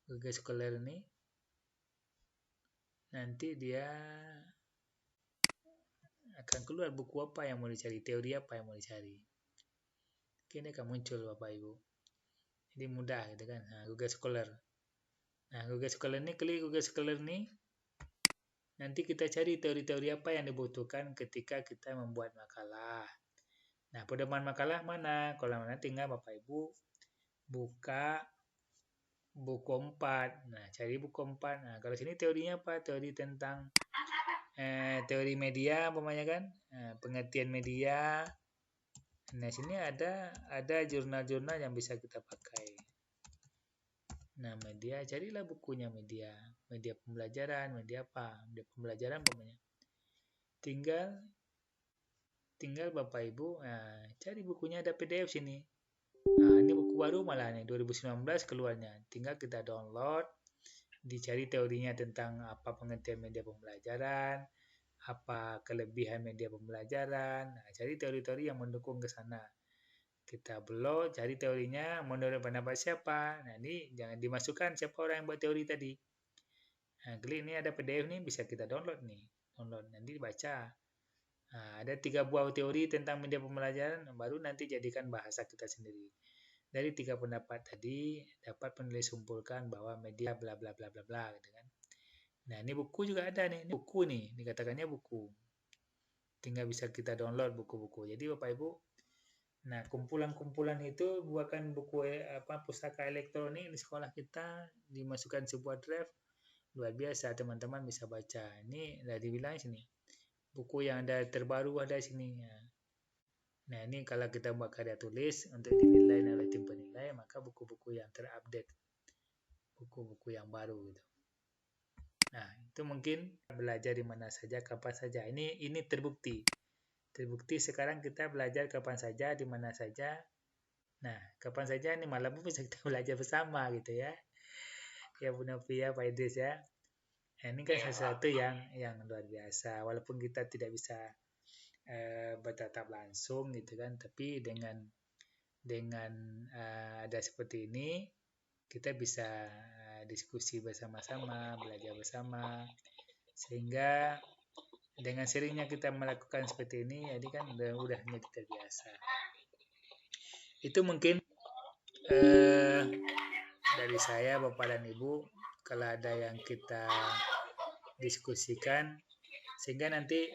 Google Scholar ini nanti dia akan keluar buku apa yang mau dicari, teori apa yang mau dicari. Ini akan muncul Bapak Ibu. Jadi mudah gitu kan. Nah, Google Scholar. Nah, Google Scholar ini, klik Google Scholar ini, nanti kita cari teori-teori apa yang dibutuhkan ketika kita membuat makalah. Nah, pedoman makalah mana? Kalau mana tinggal Bapak Ibu buka buku 4. Nah, cari buku 4. Nah, kalau sini teorinya apa? Teori tentang teori media umpamanya kan. Pengertian media. Nah, sini ada jurnal-jurnal yang bisa kita pakai. Nah, media, carilah bukunya media pembelajaran, media apa? Media pembelajaran umpamanya. Tinggal Bapak Ibu cari bukunya, ada PDF sini. Nah, ini buku baru malah nih, 2019 keluarnya. Tinggal kita download, dicari teorinya tentang apa pengertian media pembelajaran, apa kelebihan media pembelajaran. Nah, cari teori-teori yang mendukung ke sana. Kita belok, cari teorinya menurut pendapat siapa. Nah, ini jangan dimasukkan siapa orang yang buat teori tadi. Nah, klik ini ada PDF nih, bisa kita download nih. Download, nanti dibaca. Nah, ada 3 buah teori tentang media pembelajaran, baru nanti jadikan bahasa kita sendiri. Dari 3 pendapat tadi, dapat penulis simpulkan bahwa media bla bla bla bla bla gitu kan. Nah, ini buku juga ada nih, ini buku nih, dikatakannya buku. Tinggal bisa kita download buku-buku. Jadi Bapak Ibu, nah kumpulan-kumpulan itu buatkan buku pustaka elektronik di sekolah kita, dimasukkan sebuah drive. Luar biasa, teman-teman bisa baca. Ini udah dibilang sini. Buku yang ada terbaru ada sini. Nah, ini kalau kita buat karya tulis untuk dinilai oleh tim penilai, maka buku-buku yang terupdate, buku-buku yang baru gitu. Nah, itu mungkin belajar di mana saja, kapan saja. Ini terbukti. Terbukti sekarang kita belajar kapan saja, di mana saja. Nah, kapan saja ini malam pun bisa kita belajar bersama gitu ya. Ya Bu Novia, Pak Idris ya. Nah, ini kan sesuatu yang luar biasa. Walaupun kita tidak bisa bertatap langsung gitu kan, tapi dengan ada seperti ini kita bisa diskusi bersama-sama, belajar bersama, sehingga dengan seringnya kita melakukan seperti ini, jadi kan udah menjadi terbiasa. Itu mungkin dari saya Bapak dan Ibu, kalau ada yang kita diskusikan, sehingga nanti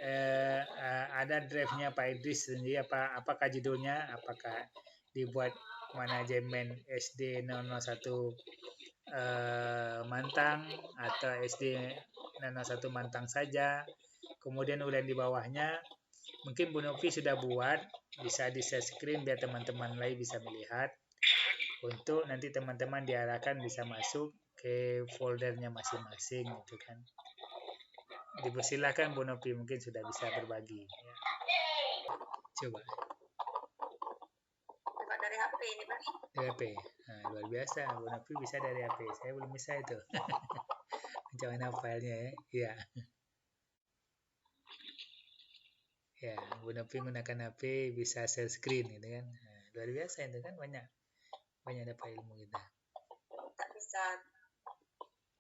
ada drive-nya Pak Idris sendiri, apakah judulnya, apakah dibuat manajemen SD 001 Mantang atau SD 001 Mantang saja. Kemudian udah di bawahnya mungkin Bu Novi sudah buat, bisa di share screen biar teman-teman lain bisa melihat, untuk nanti teman-teman diarahkan bisa masuk ke foldernya masing-masing gitu kan. Dipersilakan Bu Novi, mungkin sudah bisa berbagi ya. Coba dari HP ini Pak. Dari HP. Nah, luar biasa, Bu Novi bisa dari HP. Saya belum bisa itu. Macam mana filenya ya? Iya. Ya, Bu Novi menggunakan HP bisa share screen gitu kan. Nah, luar biasa itu kan, banyak dapat ilmu kita. Tak bisa.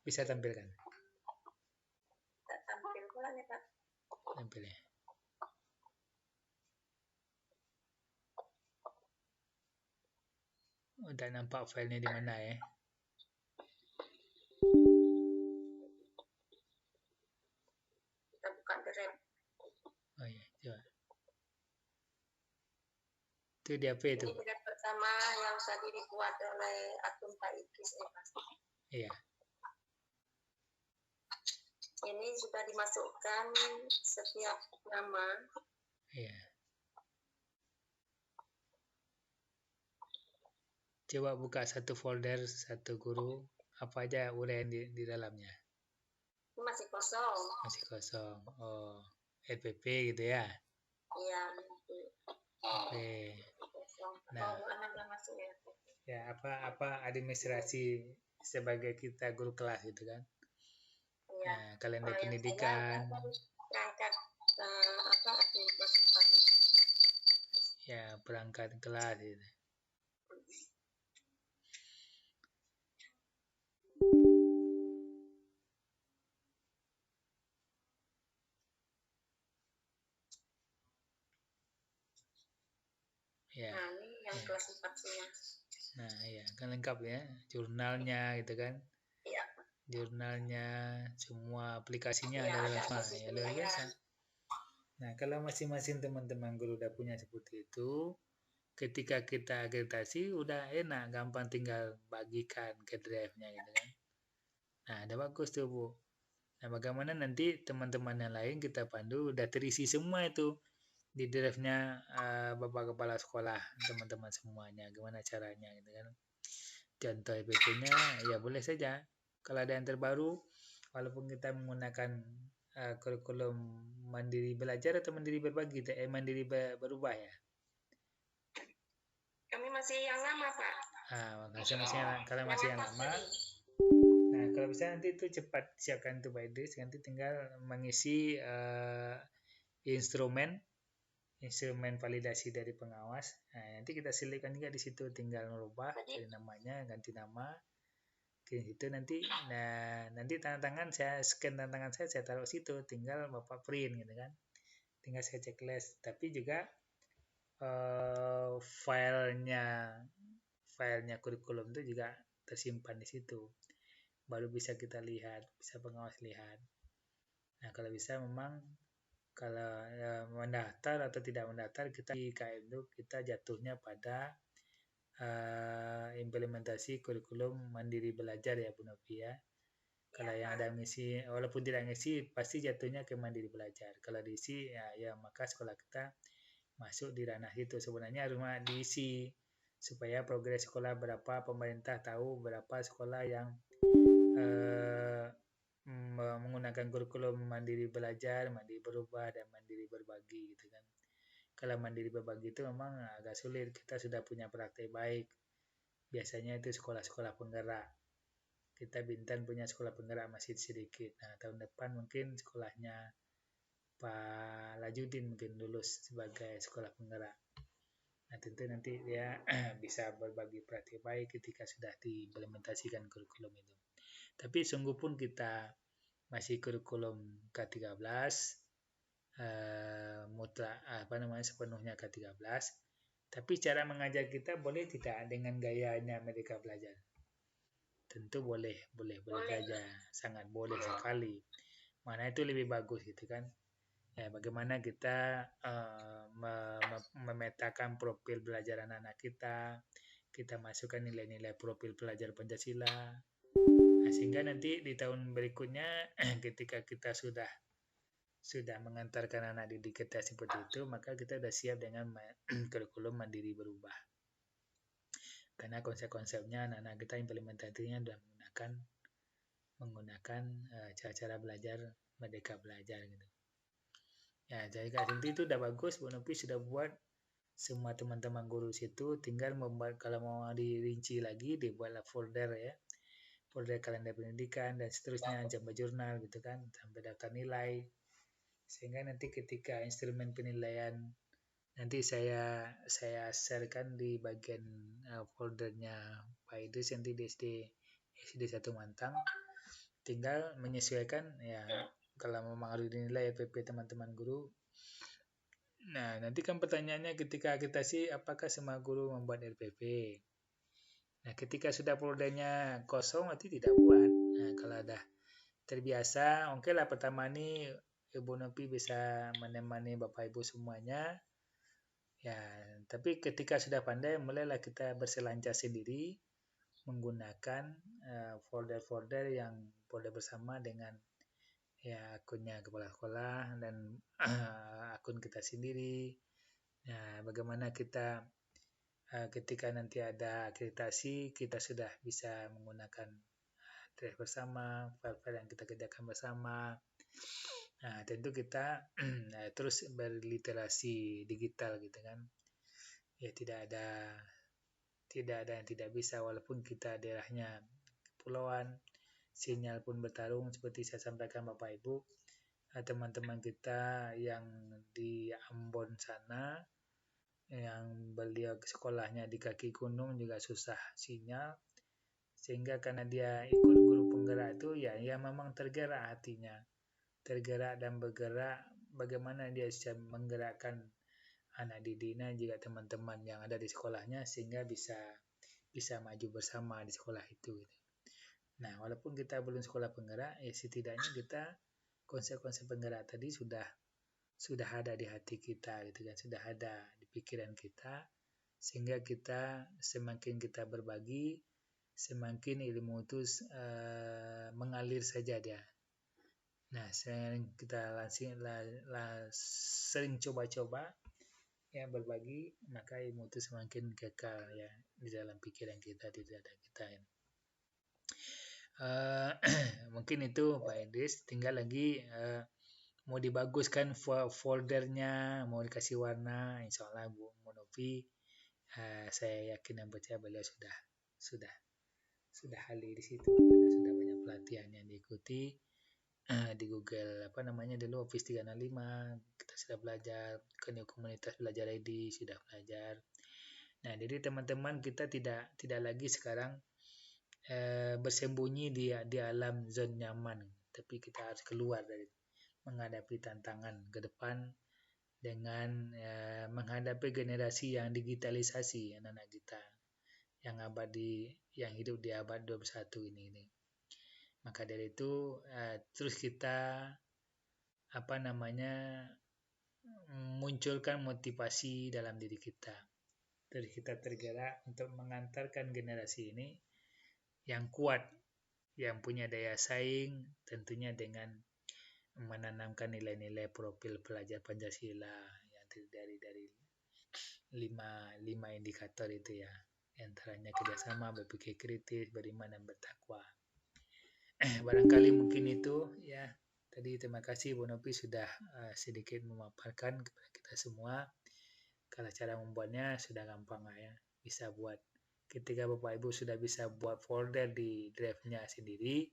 Bisa tampilkan. Tak tampil pula nih Pak. Tampil ya. Oh, tak nampak filenya di mana ya? Kita buka drive. Oh iya, coba. Itu di HP itu. Ini drive pertama yang tadi dibuat oleh akun Pak Idris ya Pak. Iya. Ini sudah dimasukkan setiap nama. Iya. Coba buka satu folder, satu guru, apa aja uraian di dalamnya. Ini masih kosong. Masih kosong. Oh, LPP gitu ya? Iya. Oke. Nah, masuk ya. Ya, apa administrasi sebagai kita guru kelas gitu kan? Iya. Nah, kalender pendidikan. Perangkat ya perangkat kelas gitu. Ya. Nah, ini yang Ya. kelas 4 semua. Nah, ya kan lengkap ya, jurnalnya gitu kan. Iya. Jurnalnya, semua aplikasinya Iya, ada dalam ada semua. sesi Ya luar biasa. penilaian. Nah, kalau masing-masing teman-teman guru udah punya seperti itu, ketika kita akreditasi udah enak, gampang tinggal bagikan ke drive-nya gitu kan. Nah, ada bagus tuh Bu. Nah, bagaimana nanti teman-teman yang lain kita pandu udah terisi semua itu di drive-nya Bapak Kepala Sekolah, teman-teman semuanya. Gimana caranya gitu kan. Contoh EPP-nya ya boleh saja. Kalau ada yang terbaru, walaupun kita menggunakan kurikulum mandiri belajar atau mandiri berbagi, mandiri berubah ya. Kami masih yang lama, Pak. Kalau masih yang lama. Nah, kalau bisa nanti itu cepat siapkan itu by this, nanti tinggal mengisi instrumen validasi dari pengawas. Nah, nanti kita selipkan juga di situ, tinggal merubah dari namanya, ganti nama. Oke, itu nanti nanti tanda tangan saya scan tanda tangan saya taruh situ, tinggal Bapak print gitu kan. Tinggal saya checklist, tapi juga filenya kurikulum itu juga tersimpan di situ. Baru bisa kita lihat, bisa pengawas lihat. Nah, kalau bisa memang kalau mendaftar atau tidak mendaftar, kita di KM itu kita jatuhnya pada implementasi kurikulum mandiri belajar ya Bu Novi ya. Kalau yang ada ngisi, walaupun tidak ngisi, pasti jatuhnya ke mandiri belajar. Kalau diisi, ya maka sekolah kita masuk di ranah itu. Sebenarnya harus diisi supaya progres sekolah berapa, pemerintah tahu berapa sekolah yang menggunakan kurikulum mandiri belajar, mandiri berubah, dan mandiri berbagi gitu kan. Kalau mandiri berbagi itu memang agak sulit. Kita sudah punya praktek baik. Biasanya itu sekolah-sekolah penggerak. Kita Bintan punya sekolah penggerak masih sedikit. Nah, tahun depan mungkin sekolahnya Pak Lajudin mungkin lulus sebagai sekolah penggerak. Nah, tentu nanti dia bisa berbagi praktik baik ketika sudah diimplementasikan kurikulum itu. Tapi sungguh pun kita masih kurikulum K13, mutlak sepenuhnya K13. Tapi cara mengajar kita boleh tidak dengan gayanya Merdeka Belajar? Tentu boleh saja, sangat boleh sekali. Mana itu lebih bagus gitu kan? Ya, bagaimana kita memetakan profil belajar anak-anak kita masukkan nilai-nilai profil pelajar Pancasila. Nah, sehingga nanti di tahun berikutnya ketika kita sudah mengantarkan anak didik kita seperti itu, maka kita sudah siap dengan kurikulum mandiri berubah. Karena konsep-konsepnya anak-anak kita implementasinya sudah menggunakan cara-cara belajar Merdeka Belajar gitu. Ya, jadi itu udah bagus, Bu Novi sudah buat semua teman-teman guru situ, tinggal membuat kalau mau dirinci lagi, dibuatlah folder ya, folder kalender pendidikan dan seterusnya, jamba jurnal gitu kan, sampai daftar nilai, sehingga nanti ketika instrumen penilaian nanti saya sharekan di bagian foldernya Pak Idris nanti di SD 1 Mantang, tinggal menyesuaikan ya kalau memang harus dinilai EPP teman-teman guru. Nah, nanti kan pertanyaannya ketika akreditasi apakah semua guru membuat RPP. Nah, ketika sudah foldernya kosong nanti tidak buat. Nah, kalau ada terbiasa, oke lah pertama ini Ibu Novi bisa menemani Bapak Ibu semuanya. Ya, tapi ketika sudah pandai, mulailah kita berselancar sendiri menggunakan folder-folder yang folder bersama dengan ya akunnya kepala sekolah dan akun kita sendiri. Nah, bagaimana kita ketika nanti ada akreditasi, kita sudah bisa menggunakan drive bersama, file-file yang kita kerjakan bersama. Nah, tentu kita terus berliterasi digital gitu kan. Ya tidak ada yang tidak bisa, walaupun kita daerahnya kepulauan, sinyal pun bertarung seperti saya sampaikan Bapak Ibu. Teman-teman kita yang di Ambon sana yang beliau ke sekolahnya di kaki gunung juga susah sinyal, sehingga karena dia ikut guru penggerak itu ya memang tergerak hatinya, tergerak dan bergerak bagaimana dia bisa menggerakkan anak didiknya juga teman-teman yang ada di sekolahnya sehingga bisa maju bersama di sekolah itu. Nah, walaupun kita belum sekolah penggerak, ya setidaknya kita konsep-konsep penggerak tadi sudah ada di hati kita gitu kan, sudah ada di pikiran kita, sehingga kita semakin kita berbagi, semakin ilmu itu mengalir saja dia. Nah, kita sering coba-coba ya berbagi, maka ilmu itu semakin kekal ya di dalam pikiran kita, di dada kita ya. Mungkin itu Pak Idris, tinggal lagi mau dibaguskan foldernya, mau dikasih warna, insya Allah Bu Novi, saya yakin dan percaya beliau sudah ahli di situ karena sudah banyak pelatihan yang diikuti di Google dulu Office 365 kita sudah belajar, komunitas belajar ID sudah belajar. Nah, jadi teman-teman kita tidak lagi sekarang bersembunyi di alam zona nyaman, tapi kita harus keluar dari menghadapi tantangan ke depan dengan menghadapi generasi yang digitalisasi, anak-anak kita yang hidup di abad 21 ini. Maka dari itu terus kita munculkan motivasi dalam diri kita. Terus kita tergerak untuk mengantarkan generasi ini yang kuat, yang punya daya saing, tentunya dengan menanamkan nilai-nilai profil pelajar Pancasila yang terdiri dari 5 indikator itu ya, antaranya kerjasama, berpikir kritis, beriman dan bertakwa. Barangkali mungkin itu ya. Tadi terima kasih Bu Novi sudah sedikit memaparkan kepada kita semua. Kalau cara membuatnya sudah gampang lah ya, bisa buat. Ketika Bapak Ibu sudah bisa buat folder di drive-nya sendiri,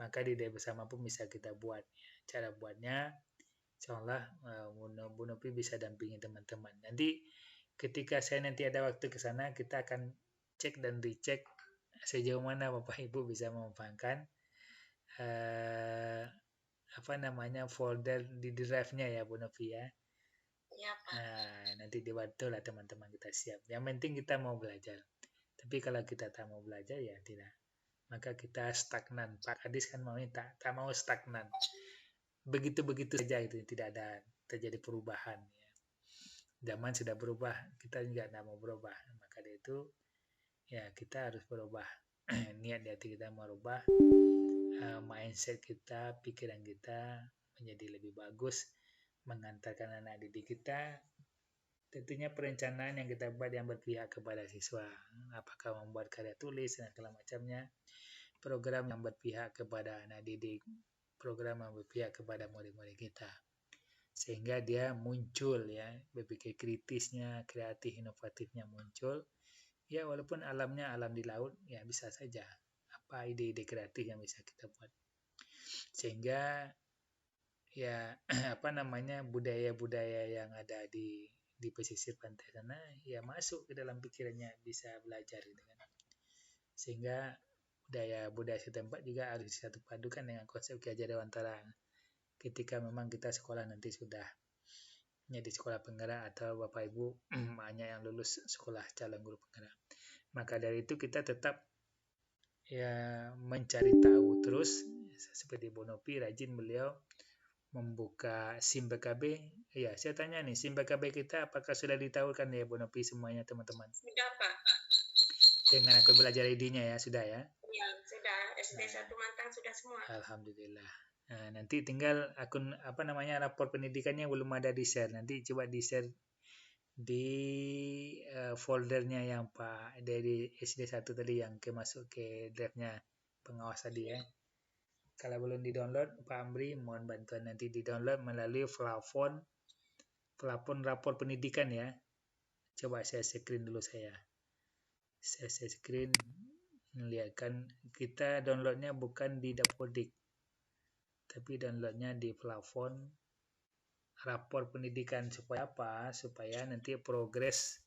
maka di drive bersama pun bisa kita buat. Cara buatnya, insya Allah Bu Novi bisa dampingi teman-teman. Nanti ketika saya nanti ada waktu ke sana, kita akan cek dan dicek sejauh mana Bapak Ibu bisa memanfaatkan folder di drive-nya ya Bu Novi ya. Iya, Pak. Nah, nanti dibantu lah teman-teman kita siap. Yang penting kita mau belajar. Tapi kalau kita tak mau belajar ya tidak. Maka kita stagnan. Pak Kadis kan maunya tak mau stagnan. Begitu-begitu saja itu, tidak ada terjadi perubahan ya. Zaman sudah berubah, kita juga tidak mau berubah. Maka dari itu ya kita harus berubah. Niat di hati kita merubah, mindset kita, pikiran kita menjadi lebih bagus, mengantarkan anak didik kita. Tentunya perencanaan yang kita buat yang berpihak kepada siswa, apakah membuat karya tulis dan segala macamnya, program yang berpihak kepada anak didik, program yang berpihak kepada murid-murid kita, sehingga dia muncul ya, berpikir kritisnya, kreatif, inovatifnya muncul. Ya walaupun alamnya alam di laut, ya bisa saja apa ide-ide kreatif yang bisa kita buat, sehingga ya budaya-budaya yang ada di pesisir pantai sana ya masuk ke dalam pikirannya, bisa belajar gitu kan. Sehingga budaya setempat juga harus disatu padukan dengan konsep Ki Hajar Dewantara. Ketika memang kita sekolah nanti sudah di sekolah penggerak atau Bapak Ibu banyak yang lulus sekolah calon guru penggerak, maka dari itu kita tetap ya mencari tahu terus, seperti Bu Novi rajin beliau membuka SIM PKB. Ya, saya tanya nih, SIM PKB kita apakah sudah ditahukan ya Bu Novi semuanya teman-teman? Sudah, Pak. Dengan aku belajar ID-nya ya, sudah ya? Iya, sudah. SD 1 Mantang sudah semua. Alhamdulillah. Nah, nanti tinggal akun rapor pendidikannya belum ada di share. Nanti coba di share di foldernya yang Pak dari SD 1 tadi yang masuk ke drive-nya pengawas tadi ya. Kalau belum di-download, Pak Amri mohon bantuan nanti di-download melalui plafon rapor pendidikan ya. Coba saya screen dulu saya. Saya screen melihatkan kita downloadnya bukan di Dapodik, tapi downloadnya di plafon rapor pendidikan supaya apa? Supaya nanti progres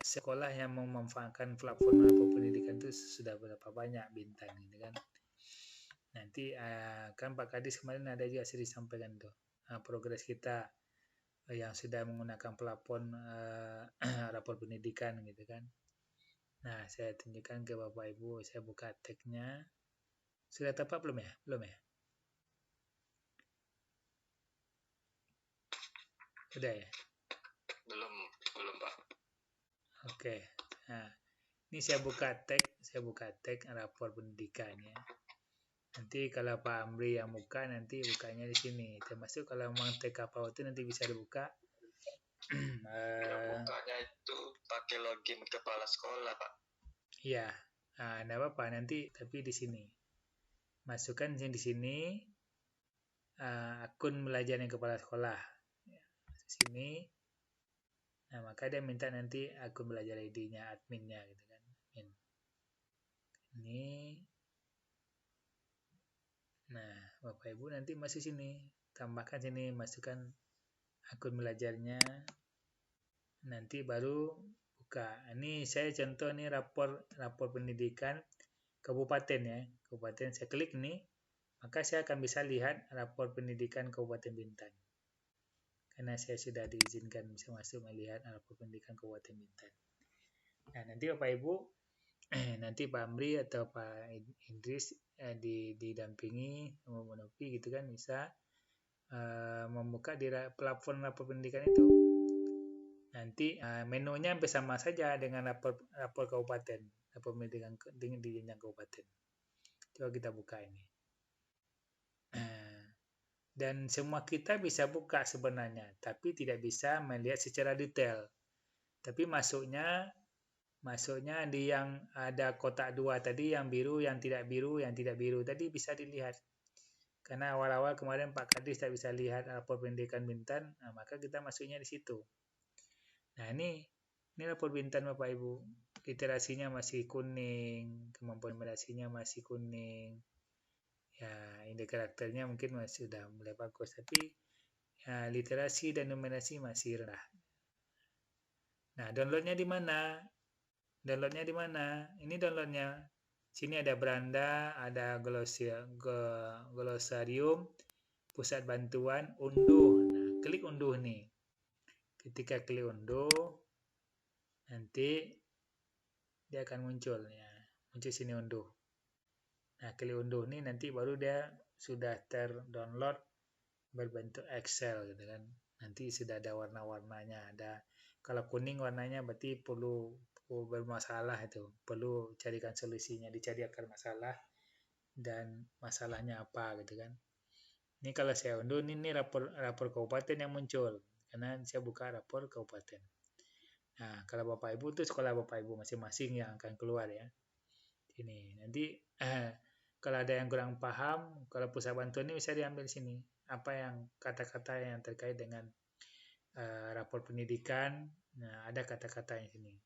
sekolah yang memanfaatkan platform rapor pendidikan itu sudah berapa banyak bintang gitu kan. Nanti kan Pak Kadis kemarin ada juga sering disampaikan tuh progres kita yang sudah menggunakan platform rapor pendidikan gitu kan. Nah, saya tunjukkan ke Bapak Ibu, saya buka tagnya. Sudah tepat belum ya? Belum ya? Udah ya? Belum Pak. Oke. Nah, ini saya buka tag rapor pendidikan ya. Nanti kalau Pak Amri yang buka, nanti bukanya di sini. Termasuk kalau memang tag apa itu nanti bisa dibuka. Bukanya itu pakai login kepala sekolah, Pak. Iya. Nah, enggak apa-apa nanti, tapi di sini. Masukkan di sini akun belajar yang kepala sekolah. Sini. Nah, maka dia minta nanti akun belajar ID-nya, adminnya gitu kan. Ini. Nah, Bapak Ibu nanti masuk sini. Tambahkan sini, masukkan akun belajarnya. Nanti baru buka. Ini saya contoh nih rapor pendidikan kabupaten ya. Kabupaten saya klik nih, maka saya akan bisa lihat rapor pendidikan Kabupaten Bintan. Karena saya sudah diizinkan bisa masuk melihat rapor pendidikan Kabupaten Bintan. Nah, nanti Bapak Ibu, nanti Pak Amri atau Pak Idris didampingi sama Bu Novi gitu kan, bisa membuka di platform rapor pendidikan itu. Nanti menunya hampir sama saja dengan rapor kabupaten, rapor pendidikan di jenjang kabupaten. Coba kita buka ini. Dan semua kita bisa buka sebenarnya, tapi tidak bisa melihat secara detail. Tapi masuknya di yang ada kotak 2 tadi, yang biru, yang tidak biru tadi bisa dilihat. Karena awal-awal kemarin Pak Kadis tak bisa lihat rapor pendidikan Bintan, maka kita masuknya di situ. Nah, ini rapor Bintan Bapak Ibu. Literasinya masih kuning, kemampuan literasinya masih kuning. Ya, indeks karakternya mungkin masih sudah mulai bagus, tapi ya, literasi dan numerasi masih rendah. Nah, downloadnya di mana? Ini downloadnya. Sini ada beranda, ada glosarium, pusat bantuan, unduh. Nah, klik unduh nih. Ketika klik unduh, nanti dia akan muncul ya. Muncul sini unduh. Nah, klik unduh nih nanti baru dia sudah terdownload berbentuk Excel gitu kan. Nanti sudah ada warna-warnanya, ada kalau kuning warnanya berarti perlu bermasalah itu, perlu carikan solusinya, dicari akar masalah dan masalahnya apa gitu kan. Ini kalau saya unduh ini rapor kabupaten yang muncul karena saya buka rapor kabupaten. Nah, kalau Bapak Ibu itu sekolah Bapak Ibu masing-masing yang akan keluar ya. Ini nanti kalau ada yang kurang paham, kalau pusat bantuan ini bisa diambil sini. Apa yang kata-kata yang terkait dengan rapor pendidikan, nah ada kata-kata yang sini.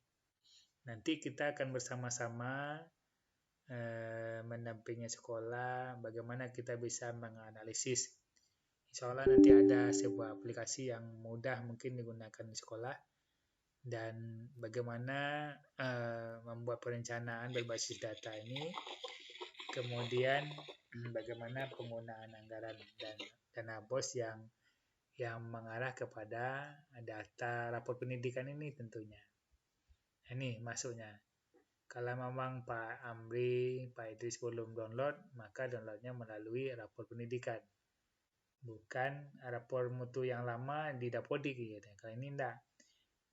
Nanti kita akan bersama-sama mendampingi sekolah, bagaimana kita bisa menganalisis. Insya Allah nanti ada sebuah aplikasi yang mudah mungkin digunakan di sekolah, dan bagaimana membuat perencanaan berbasis data ini, kemudian bagaimana penggunaan anggaran dan dana BOS yang mengarah kepada data rapor pendidikan ini tentunya. Ini masuknya. Kalau memang Pak Amri, Pak Idris belum download, maka downloadnya melalui rapor pendidikan. Bukan rapor mutu yang lama di Dapodik gitu. Kalau ini enggak.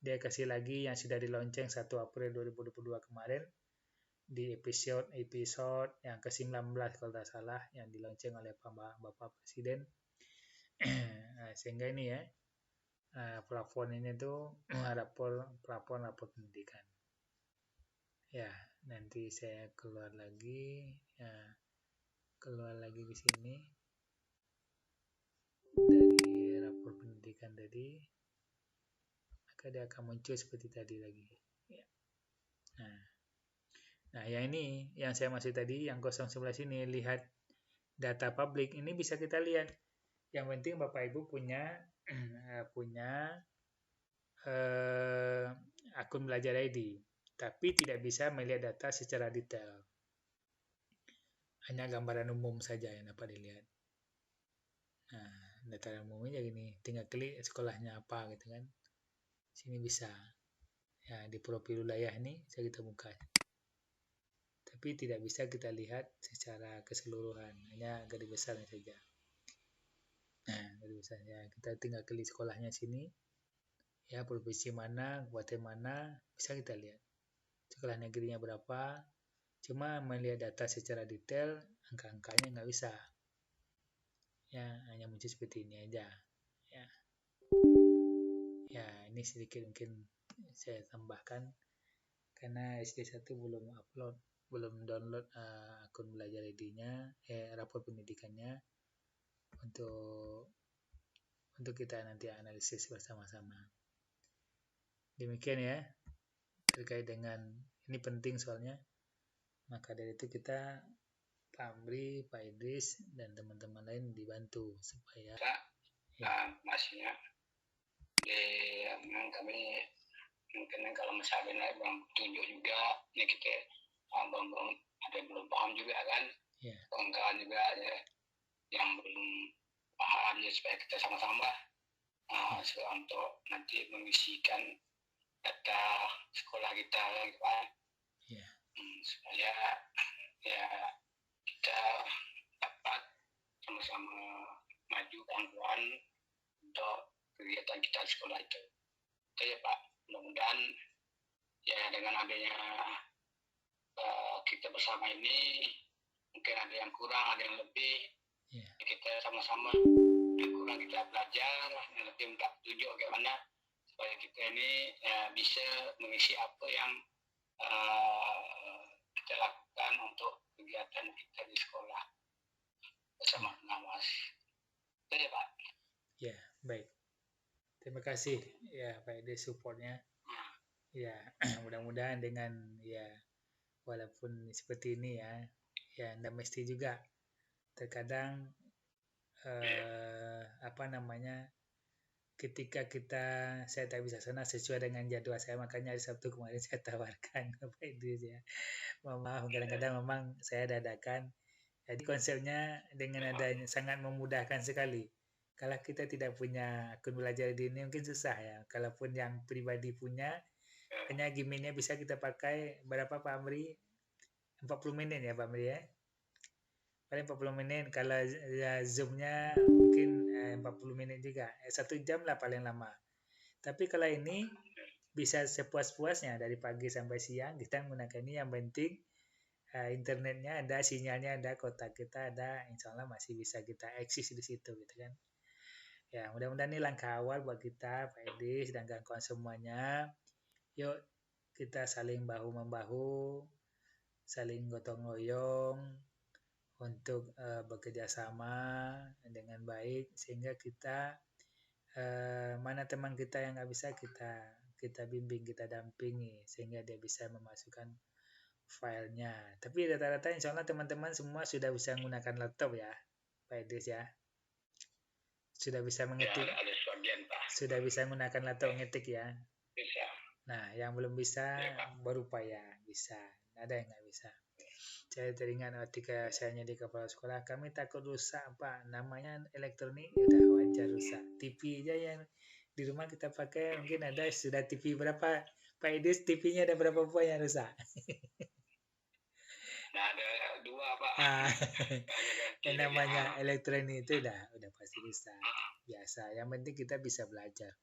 Dia kasih lagi yang sudah dilonceng 1 April 2022 kemarin di episode yang ke-19 kalau tidak salah, yang dilonceng oleh Bapak Presiden. Sehingga ini ya, plafon ini tuh plafon rapor pendidikan. Ya, nanti saya keluar lagi ke sini dari rapor pendidikan tadi, maka dia akan muncul seperti tadi lagi ya. Nah, yang ini yang saya maksud tadi, yang 011 ini, lihat data publik ini bisa kita lihat. Yang penting Bapak Ibu punya akun Belajar ID, tapi tidak bisa melihat data secara detail. Hanya gambaran umum saja yang dapat dilihat. Nah, data umumnya gini, tinggal klik sekolahnya apa gitu kan. Sini bisa. Ya, di profil wilayah ini bisa kita buka. Tapi tidak bisa kita lihat secara keseluruhan, hanya garis besarnya saja. Nah, garis besarnya kita tinggal klik sekolahnya sini. Ya, provinsi mana, kabupaten mana, bisa kita lihat. Sekolah negerinya berapa, cuma melihat data secara detail, angka-angkanya nggak bisa. Ya, hanya muncul seperti ini aja. Ya, ini sedikit mungkin saya tambahkan karena SD1 belum download akun Belajar ID-nya, rapor pendidikannya untuk kita nanti analisis bersama-sama. Demikian ya, terkait dengan ini penting soalnya. Maka dari itu kita Pak Amri, Pak Idris, dan teman-teman lain dibantu supaya masihnya kami mungkin kalau misalnya belum tunjuk juga ini kita belum paham juga kan, kawan-kawan juga ya, yang belum paham ya, supaya kita sama-sama untuk nanti mengisikan data sekolah kita gitu kan, supaya ya kita dapat sama-sama maju kawan-kawan untuk kegiatan kita di sekolah itu. Oke ya Pak, mudah-mudahan ya dengan adanya kita bersama ini mungkin ada yang kurang, ada yang lebih, ya kita sama-sama yang kurang kita belajar, yang lebih minta tunjuk bagaimana supaya kita ini bisa mengisi apa yang kita lakukan untuk kegiatan kita di sekolah bersama pengawas. Oke ya Pak. Ya, baik. Terima kasih ya Pak Ede supportnya. Ya, mudah-mudahan dengan ya walaupun seperti ini ya enggak mesti juga. Terkadang ketika saya tak bisa sana sesuai dengan jadwal saya, makanya hari Sabtu kemarin saya tawarkan Pak Idris ya. Maaf, kadang-kadang memang saya dadakan. Jadi konsepnya dengan adanya sangat memudahkan sekali. Kalau kita tidak punya akun Belajar ID ini mungkin susah ya. Kalaupun yang pribadi punya, hanya gimmicknya bisa kita pakai berapa Pak Amri? 40 menit ya Pak Amri ya? Paling 40 menit. Kalau Zoom-nya mungkin 40 menit juga. 1 jam lah paling lama. Tapi kalau ini bisa sepuas-puasnya dari pagi sampai siang kita menggunakan ini. Yang penting internetnya ada, sinyalnya ada, kota kita ada, insya Allah masih bisa kita eksis di situ gitu kan. Ya, mudah-mudahan ini langkah awal buat kita, Pak Edis dan kawan-kawan semuanya. Yuk kita saling bahu-membahu, saling gotong royong untuk bekerja sama dengan baik sehingga kita mana teman kita yang nggak bisa kita bimbing, kita dampingi sehingga dia bisa memasukkan filenya. Tapi rata-rata insya Allah teman-teman semua sudah bisa menggunakan laptop ya, Pak Edis ya. Sudah bisa mengetik. Ya, ada sebagian Pak. Sudah bisa menggunakan laptop ngetik ya. Bisa. Nah, yang belum bisa berupaya bisa. Ada yang nggak bisa. Saya teringat ketika saya di kepala sekolah, kami takut rusak Pak. Namanya elektronik udah wajar rusak. TV aja yang di rumah kita pakai mungkin ada sudah TV berapa Pak Idris, TV-nya ada berapa buah yang rusak? Nah, ada 2 Pak. Yang namanya elektronik itu udah pasti rusak. Biasa. Yang penting kita bisa belajar.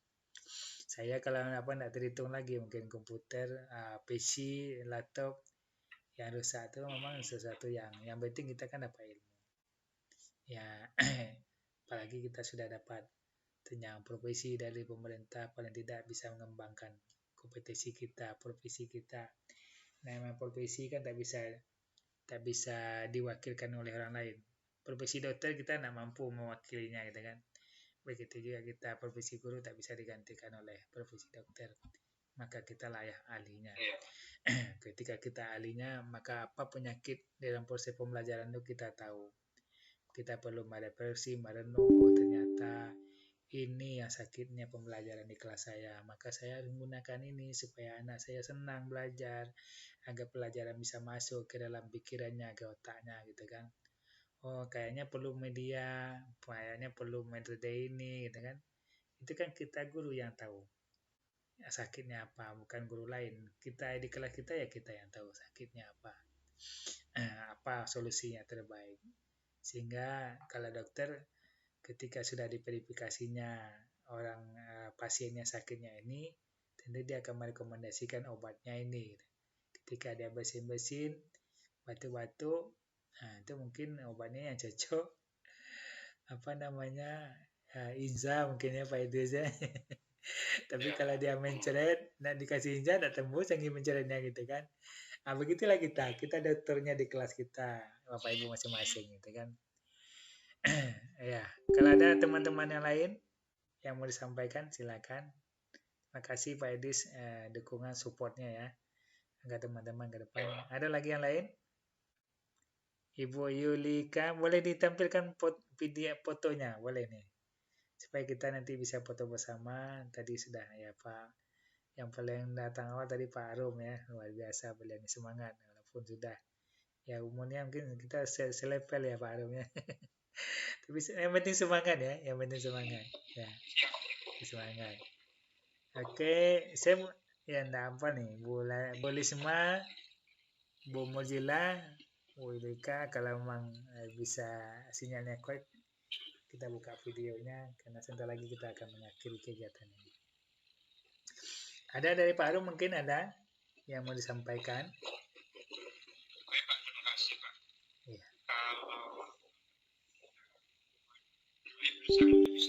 Saya kalau nggak terhitung lagi mungkin komputer, PC, laptop yang rusak itu memang sesuatu yang penting kita kan dapat ilmu. Ya, apalagi kita sudah dapat tentang profesi dari pemerintah, paling tidak bisa mengembangkan kompetensi kita, profesi kita. Nah, memang profesi kan tak bisa diwakilkan oleh orang lain. Profesi dokter kita tidak mampu mewakilinya gitu kan. Begitu juga kita profesi guru tak bisa digantikan oleh profesi dokter. Maka kita layak ahlinya. Ketika kita ahlinya, maka apa penyakit dalam proses pembelajaran itu kita tahu. kita perlu merefleksi, merenung, ternyata ini yang sakitnya pembelajaran di kelas saya. Maka saya harus menggunakan ini supaya anak saya senang belajar, agar pelajaran bisa masuk ke dalam pikirannya, ke otaknya gitu kan. Oh, kayaknya perlu media, kayaknya perlu metode ini gitu kan. Itu kan kita guru yang tahu sakitnya apa, bukan guru lain. Kita di kelas kita ya kita yang tahu sakitnya apa. Apa solusinya terbaik. Sehingga kalau dokter ketika sudah diverifikasinya orang pasiennya sakitnya ini, tentu dia akan merekomendasikan obatnya ini. Ketika dia bersin-bersin, batuk-batuk, nah itu mungkin obatnya yang cocok apa namanya Inza mungkin ya Pak Idris ya. Tapi kalau dia menceret, nak dikasih Inza, tak tembus yang menceretnya gitu kan. Nah, begitulah kita dokternya di kelas kita, Bapak Ibu masing-masing gitu kan. Ya, kalau ada teman-teman yang lain yang mau disampaikan, silakan. Terima kasih Pak Idris dukungan supportnya ya, agar teman-teman ke depan. Ada lagi yang lain? Ibu Yulika, boleh ditampilkan video fotonya, boleh nih, supaya kita nanti bisa foto bersama. Tadi sudah ya Pak, yang paling datang awal tadi Pak Arum ya, luar biasa beliau semangat, walaupun sudah ya umurnya mungkin kita selepel ya Pak Arum ya. Tapi yang penting semangat ya, yang penting semangat ya, semangat. Oke, saya ya enggak apa nih, Bu Lisma, Bu Mozilla, Bu Yulika, kalau memang bisa sinyalnya kuat, kita buka videonya, karena sebentar lagi kita akan mengakhiri kegiatan ini. Ada dari Pak Arum mungkin ada yang mau disampaikan? Oke Pak, terima kasih Pak. Iya. Kalau bisa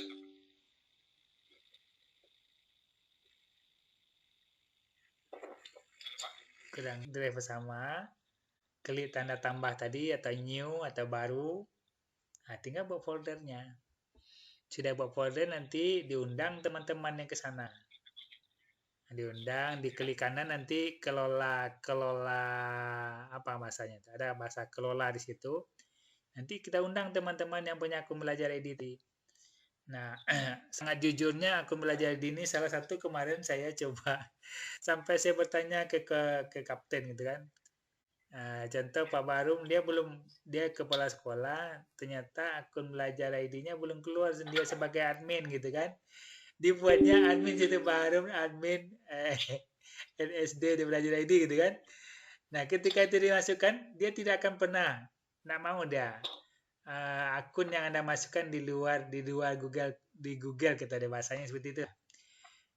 Kurang drive bersama, klik tanda tambah tadi atau new atau baru, nah, tinggal buat foldernya. Sudah buat folder, nanti diundang teman-teman yang ke sana. Diundang, diklik kanan nanti kelola apa bahasanya? Ada bahasa kelola di situ. Nanti kita undang teman-teman yang punya akun belajar editing. Nah, sangat jujurnya akun belajar ini salah satu kemarin saya coba sampai saya bertanya ke kapten gitu kan. Contoh Pak Barum, dia kepala sekolah, ternyata akun belajar ID-nya belum keluar dia sebagai admin gitu kan. Dibuatnya admin situ Pak Barum, admin LSD di belajar ID gitu kan. Nah, ketika itu dimasukkan, dia tidak akan pernah nak mau dia akun yang Anda masukkan di luar Google, di Google kita ada bahasanya seperti itu.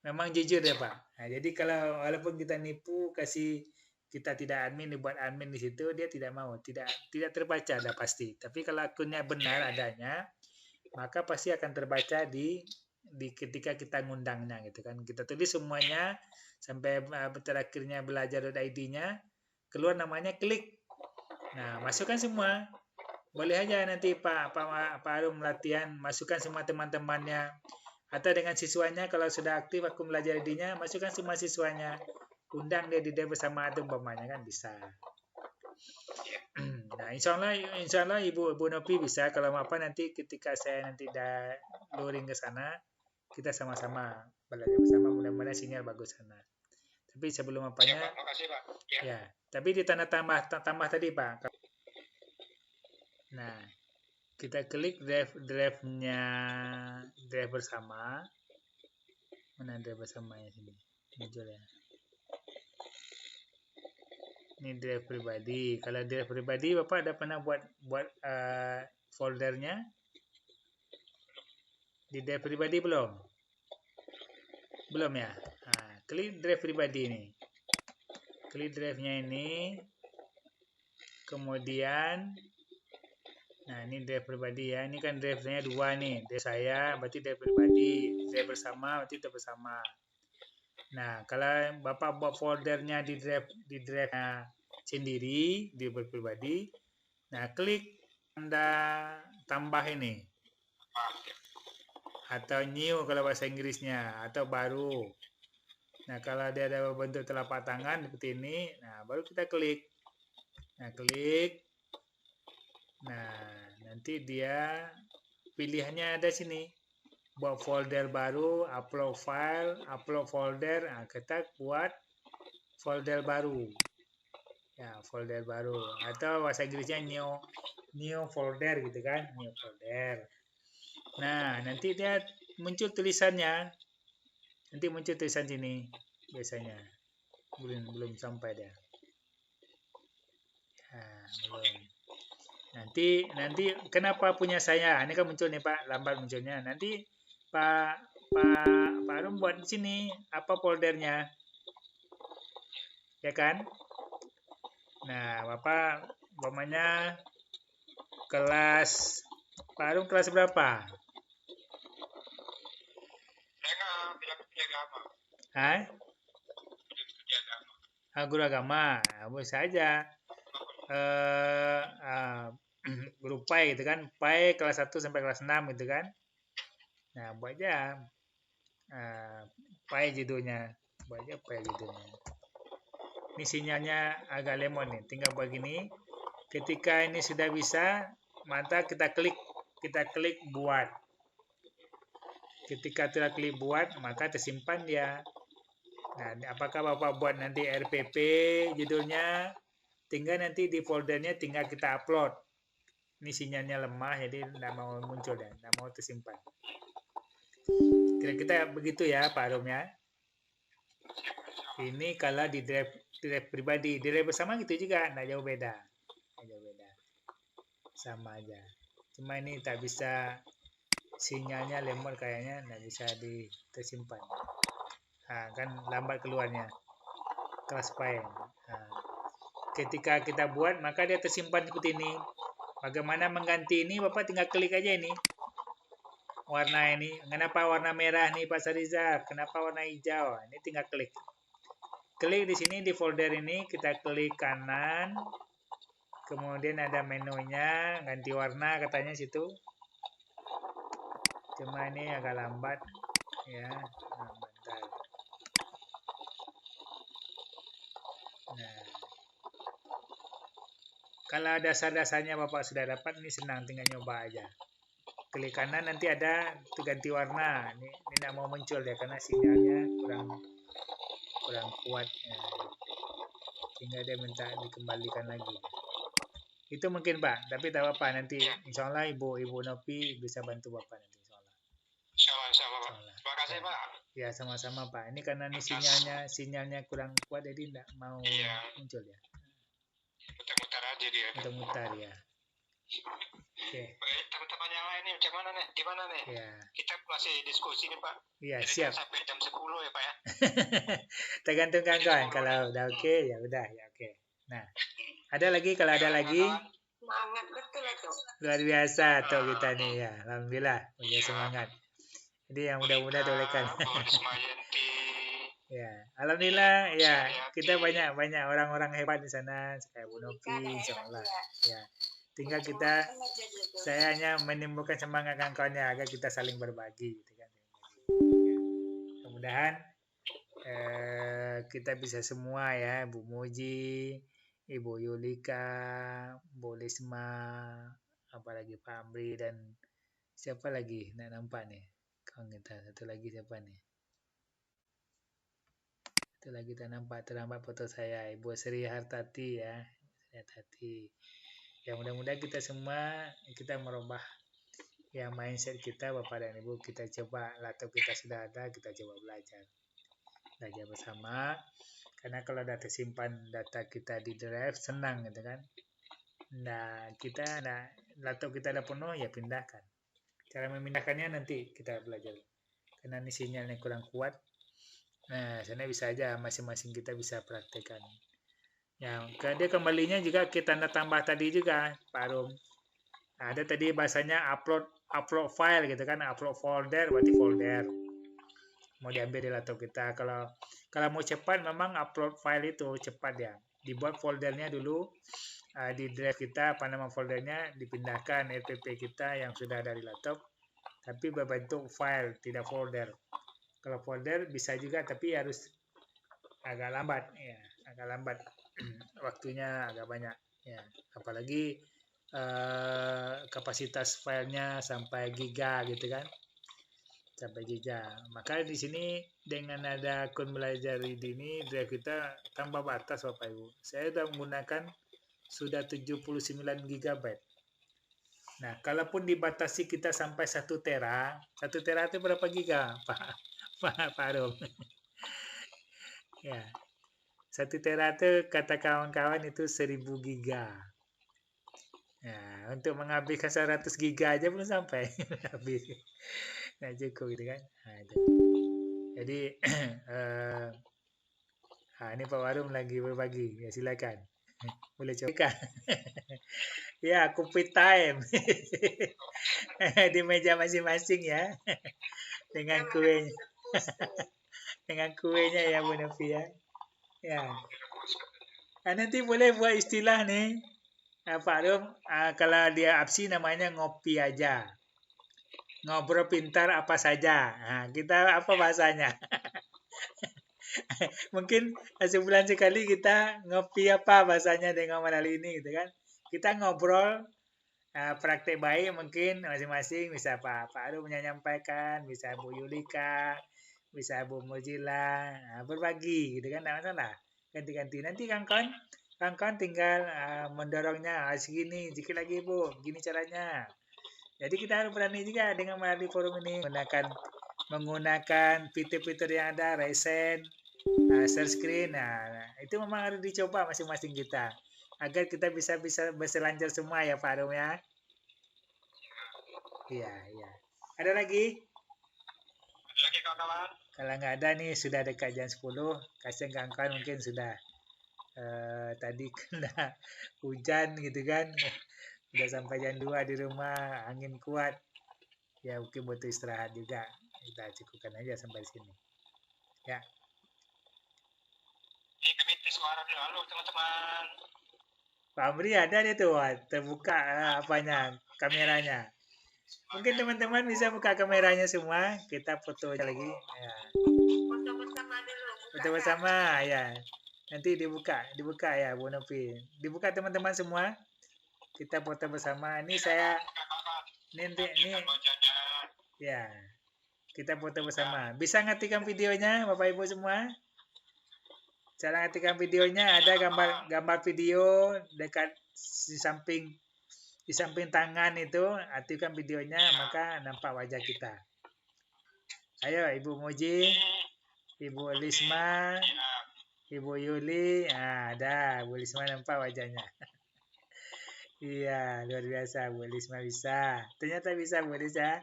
Memang jujur ya Pak. Nah, jadi kalau walaupun kita nipu kasih kita tidak admin, dibuat admin di situ, dia tidak mau, tidak terbaca dah pasti. Tapi kalau akunnya benar adanya, maka pasti akan terbaca di ketika kita ngundangnya gitu kan. Kita tulis semuanya sampai terakhirnya belajar.id-nya, keluar namanya, klik. Nah, masukkan semua. Boleh aja nanti Pak Arum latihan, masukkan semua teman-temannya. Atau dengan siswanya, kalau sudah aktif akun belajar ID-nya, masukkan semua siswanya. Undang dia di bersama atau umpamanya kan bisa. Nah, insya Allah Ibu Nopi bisa. Kalau apa nanti ketika saya nanti dah luring ke sana, kita sama-sama belajar bersama. Mudah-mudahan sinyal bagus sana. Tapi sebelum apanya, Siap, Pak. Makasih, Pak. Ya, tapi di tanda tambah tadi Pak. Nah, kita klik drive-nya drive bersama. Mana drive bersamanya sini? Muncul ya. Ini drive pribadi. Kalau drive pribadi, Bapak ada pernah buat foldernya? Di drive pribadi belum? Belum ya? Nah, klik drive pribadi ini. Klik drive-nya ini. Kemudian, nah ini drive pribadi ya. Ini kan drive-nya 2 nih. Drive saya, berarti drive pribadi. Drive bersama, berarti drive bersama. Nah, kalau Bapak buat foldernya di drive sendiri, di pribadi, nah klik tanda tambah ini. Atau new kalau bahasa Inggrisnya, atau baru. Nah, kalau dia ada bentuk telapak tangan seperti ini, nah baru kita klik. Nah, klik. Nah, nanti dia pilihannya ada sini. Buat folder baru, upload file, upload folder. Nah, kita buat folder baru. Ya, folder baru. Atau bahasa Inggrisnya new folder gitu kan, new folder. Nah, nanti dia muncul tulisannya. Nanti muncul tulisan sini biasanya. Belum sampai dia. Nah, belum. Nanti kenapa punya saya? Ini kan muncul nih Pak, lambat munculnya. Nanti Pak Arum buat di sini apa foldernya, ya kan? Nah, Bapak umpamanya kelas Pak Arum kelas berapa? Hah? Guru agama. Boleh saja. Guru PAI gitu kan, PAI kelas 1 sampai kelas 6 gitu kan. Nah, buat aja PAI judulnya. Buat aja PAI judulnya. Ini sinyalnya agak lemon nih, tinggal begini. Ketika ini sudah bisa, maka kita klik buat. Ketika kita klik buat, maka tersimpan dia. Nah, apakah Bapak buat nanti RPP judulnya, tinggal nanti di foldernya tinggal kita upload. Ini sinyalnya lemah, jadi tidak mau muncul dan tidak mau tersimpan. Kira-kira begitu ya Pak Arum ya. Ini kalau di drive pribadi, di drive bersama gitu juga, tidak jauh beda. Sama aja. Cuma ini tak bisa, sinyalnya lemot kayaknya, tidak bisa tersimpan. Nah, kan lambat keluarnya kelas file. Nah, ketika kita buat maka dia tersimpan seperti ini. Bagaimana mengganti ini? Bapak tinggal klik aja ini warna ini. Kenapa warna merah nih Pak Sariza? Kenapa warna hijau? Ini tinggal klik di sini di folder ini, kita klik kanan, kemudian ada menunya ganti warna katanya situ. Cuma ini agak lambat ya. Bentar. Nah, kalau dasar-dasarnya Bapak sudah dapat, ini senang, tinggal nyoba aja. Klik kanan nanti ada ganti warna. Ini tidak mau muncul ya karena sinyalnya kurang kuat. Ya. Sehingga dia minta dikembalikan lagi. Itu mungkin Pak, tapi tak apa nanti. Insya Allah Ibu Nopi bisa bantu Bapak nanti. Insya Allah. Terima kasih Pak. Ya sama-sama Pak. Ini karena ini sinyalnya kurang kuat jadi tidak mau muncul ya. Muter-muter aja dia. Muter-muter ya. Oke. Teman-teman yang lain nih macam mana nih? Gimana nih? Ya. Kita masih diskusi nih Pak. Iya, jadi siap. Sampai jam 10 ya Pak ya. Tergantung kawan. Kalau udah oke, ya udah ya oke. Nah, ada lagi kalau ada lagi. Semangat betul itu. Luar biasa tuh kita nih ya. Alhamdulillah punya semangat. Jadi yang mudah-mudah dolekan. Ya, alhamdulillah ya, kita banyak orang-orang hebat di sana kayak Bu Nopi, insyaallah. Ya. Tinggal saya hanya menimbulkan semangat kawan-kawannya agar kita saling berbagi gitu kan. Ya. Mudah-mudahan kita bisa semua ya, Bu Muji, Ibu Yulika, Bu Lisma, apalagi Pak Amri dan siapa lagi nak nampak nih kawan kita, satu lagi siapa nih, itu lagi terlambat foto saya, Ibu Sri Hartati ya, ya mudah-mudahan kita semua kita merubah ya mindset kita Bapak dan Ibu, kita coba laptop kita sudah ada, kita coba belajar bersama, karena kalau data simpan data kita di drive senang gitu kan. Nah laptop kita ada penuh ya pindahkan. Cara memindahkannya nanti kita belajar. Karena ini sinyalnya kurang kuat. Nah, sana bisa aja masing-masing kita bisa praktekkan. Ya, dia kembalinya juga kita tanda tambah tadi juga, Pak Arum. Nah, ada tadi bahasanya upload file gitu kan, upload folder berarti folder. Mau diambil di laptop kita. Kalau mau cepat memang upload file itu cepat ya. Dibuat foldernya dulu. Di drive kita apa nama foldernya dipindahkan RPP kita yang sudah ada di laptop, tapi berbentuk file tidak folder. Kalau folder bisa juga tapi harus agak lambat ya, waktunya agak banyak ya, apalagi kapasitas filenya sampai giga gitu kan, sampai giga. Maka di sini dengan ada akun belajar ini drive kita tambah batas Bapak Ibu. Saya sudah menggunakan sudah 79 GB. Nah, kalaupun dibatasi kita sampai 1 tera, 1 tera itu berapa giga, Pak Arum? Ya, 1 tera itu kata kawan-kawan itu 1000 giga. Nah, untuk menghabiskan 100 giga aja belum sampai. Habis. Nah, cukup gitu kan. Nah, itu. Jadi, ini Pak Warum lagi berbagi. Ya, silakan. Boleh coba. Ya, kopi time. Di meja masing-masing ya. Dengan kuenya. Dengan kuenya ya, Bu Novi ya. Ya. Nah, nanti boleh buat istilah nih. Pak Rum, kalau dia absi namanya ngopi aja. Ngobrol pintar apa saja. Nah, kita apa bahasanya? Mungkin sebulan sekali kita ngopi apa bahasanya dengan malam ini gitu kan. Kita ngobrol praktek baik mungkin masing-masing, bisa Pak Rum menyampaikan, bisa Bu Yulika, bisa Bu Mojila, berbagi gitu kan, tidak masalah. Ganti-ganti. Nanti kawan-kawan tinggal mendorongnya, segini, sedikit lagi Bu, gini caranya. Jadi kita harus berani juga dengan melalui forum ini menggunakan fitur-fitur yang ada, resen, share screen. Nah, itu memang harus dicoba masing-masing kita agar kita bisa berselancar semua ya Pak Rum ya. Iya, iya. Ada lagi? Ada lagi kawan-kawan? Kalau nggak ada nih sudah dekat jam 10. Kasihan kawan-kawan mungkin sudah tadi kena hujan gitu kan. Udah sampai jam 2 di rumah, angin kuat. Ya mungkin butuh istirahat juga. Kita cukupkan aja sampai sini. Ya. Ini Komite Suara Dialog teman-teman. Pak Amri ada nih tuh, terbuka apanya, kameranya. Mungkin teman-teman bisa buka kameranya semua. Kita foto lagi. Ya. Foto bersama dulu. Foto bersama ya. Nanti dibuka ya Bu Novi. Dibuka teman-teman semua. Kita foto bersama. Ini saya ini ya. Kita foto bersama. Bisa ngetikkan videonya Bapak Ibu semua? Cara ngetikkan videonya ada gambar video dekat di samping tangan itu, aktifkan videonya maka nampak wajah kita. Ayo Ibu Moji, Ibu Lisma, Ibu Yuli, ada Bu Lisma nampak wajahnya. Iya, luar biasa Bu Lisma bisa. Ternyata bisa Bu Lisma.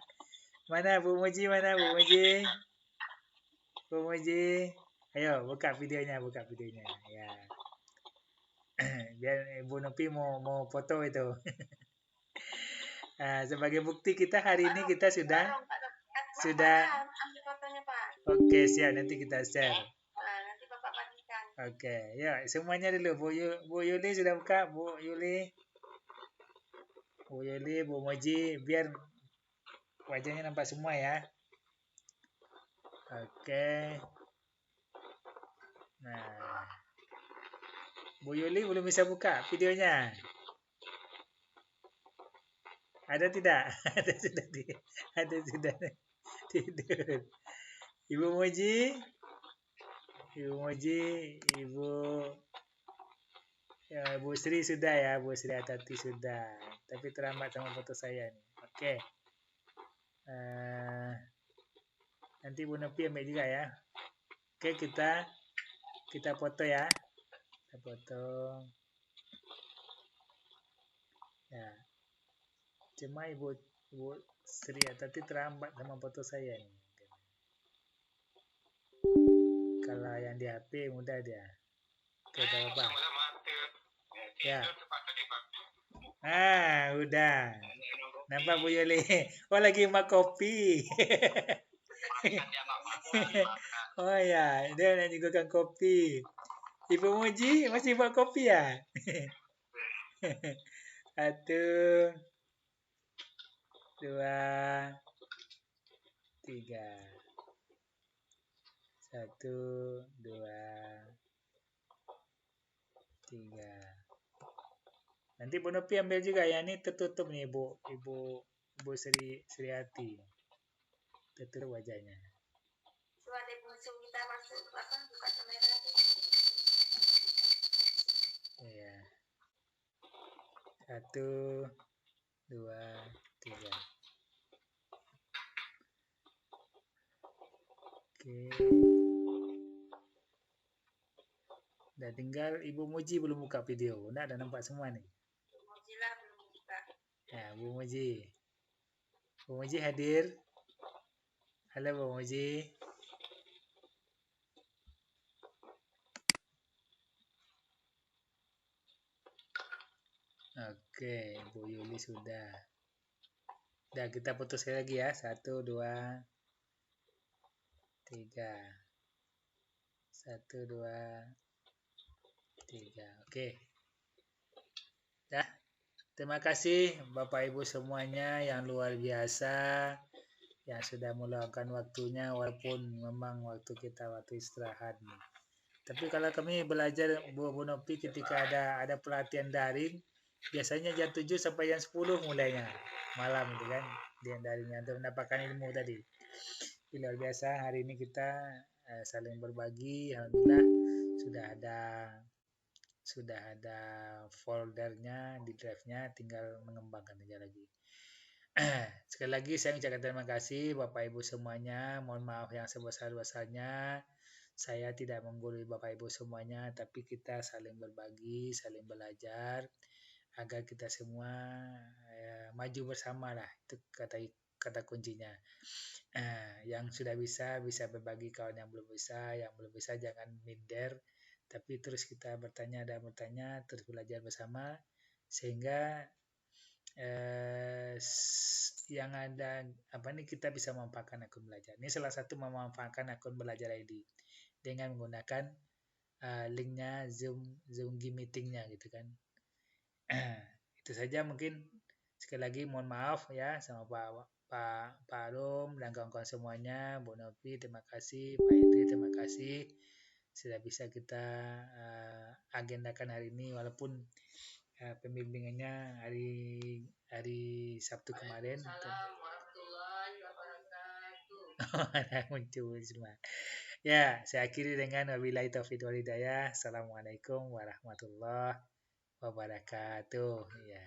Mana Bu Moji, mana Bu Moji? Bu Moji. Ayo buka videonya. Ya. Biar Ibu Nopi mau foto itu. Sebagai bukti kita hari ini kita sudah ambil fotonya Pak. Oke, siap, nanti kita share. Nanti Bapak bagikan. Oke, ya semuanya dulu. Bu Yuli sudah buka, Bu Yuli, Bu Moji, biar wajahnya nampak semua ya. Oke. Nah, Bu Yuli belum bisa buka videonya. Ada tidak? Ada sudah tidur. Ibu Moji, Bu Sri sudah ya, Bu Sri Atati sudah. Tapi terlambat sama foto saya nih. Oke. Nanti Bu Nopi ambil juga ya. Oke, kita foto ya. Kita foto. Ya. Cuma Ibu Sri Atati terlambat sama foto saya nih. Kalau yang di HP mudah dia. Oke, apa? Ya. Udah. Nampak Bu Yuli? Oh, lagi mak kopi. Oh ya, dia nak juga kopi. Ibu Muji masih buat kopi ya? 1, 2, 3. 1, 2, 3. Nanti Bu Nopi ambil juga ya, ini tertutup nih Ibu Sriati. Tertutup wajahnya. Itu ada musuh kita masuk apa buka kamera. Iya. 1, 2, 3. Oke. Udah tinggal Ibu Muji belum buka video. Udah ada nampak semua nih. Mozilla belum buka. Ya, Bu Muji. Bu Muji hadir. Halo Bu Muji. Oke, Bu Yuli sudah. Udah kita putus lagi ya. 1, 2, 3. 1, 2, 3. Oke. Dah. Terima kasih Bapak Ibu semuanya yang luar biasa yang sudah meluangkan waktunya walaupun memang waktu kita waktu istirahat nih. Tapi kalau kami belajar Bu Nopi ketika ada pelatihan daring biasanya jam 7 sampai jam 10 mulainya malam itu kan dia daringnya untuk mendapatkan ilmu tadi. Luar biasa hari ini kita saling berbagi. Alhamdulillah sudah ada foldernya di drive-nya, tinggal mengembangkan aja lagi. Sekali lagi saya ucapkan terima kasih Bapak Ibu semuanya. Mohon maaf yang sebesar-besarnya. Saya tidak menggurui Bapak Ibu semuanya, tapi kita saling berbagi, saling belajar agar kita semua maju bersama lah. Itu kata kuncinya. Yang sudah bisa berbagi, kawan yang belum bisa jangan minder. Tapi terus kita bertanya, terus belajar bersama sehingga yang ada kita bisa memanfaatkan akun belajar. Ini salah satu memanfaatkan akun belajar ID dengan menggunakan linknya Zoom meetingnya gitu kan. Itu saja mungkin. Sekali lagi mohon maaf ya sama Pak Arum dan kawan-kawan semuanya. Bu Nopi terima kasih, Pak Idri terima kasih. Sudah bisa kita agendakan hari ini walaupun pembimbingannya hari Sabtu kemarin. Assalamualaikum warahmatullahi wabarakatuh. Muncul semua. Ya, saya akhiri dengan wabillahi taufiq wal hidayah. Assalamualaikum warahmatullahi wabarakatuh. Ya.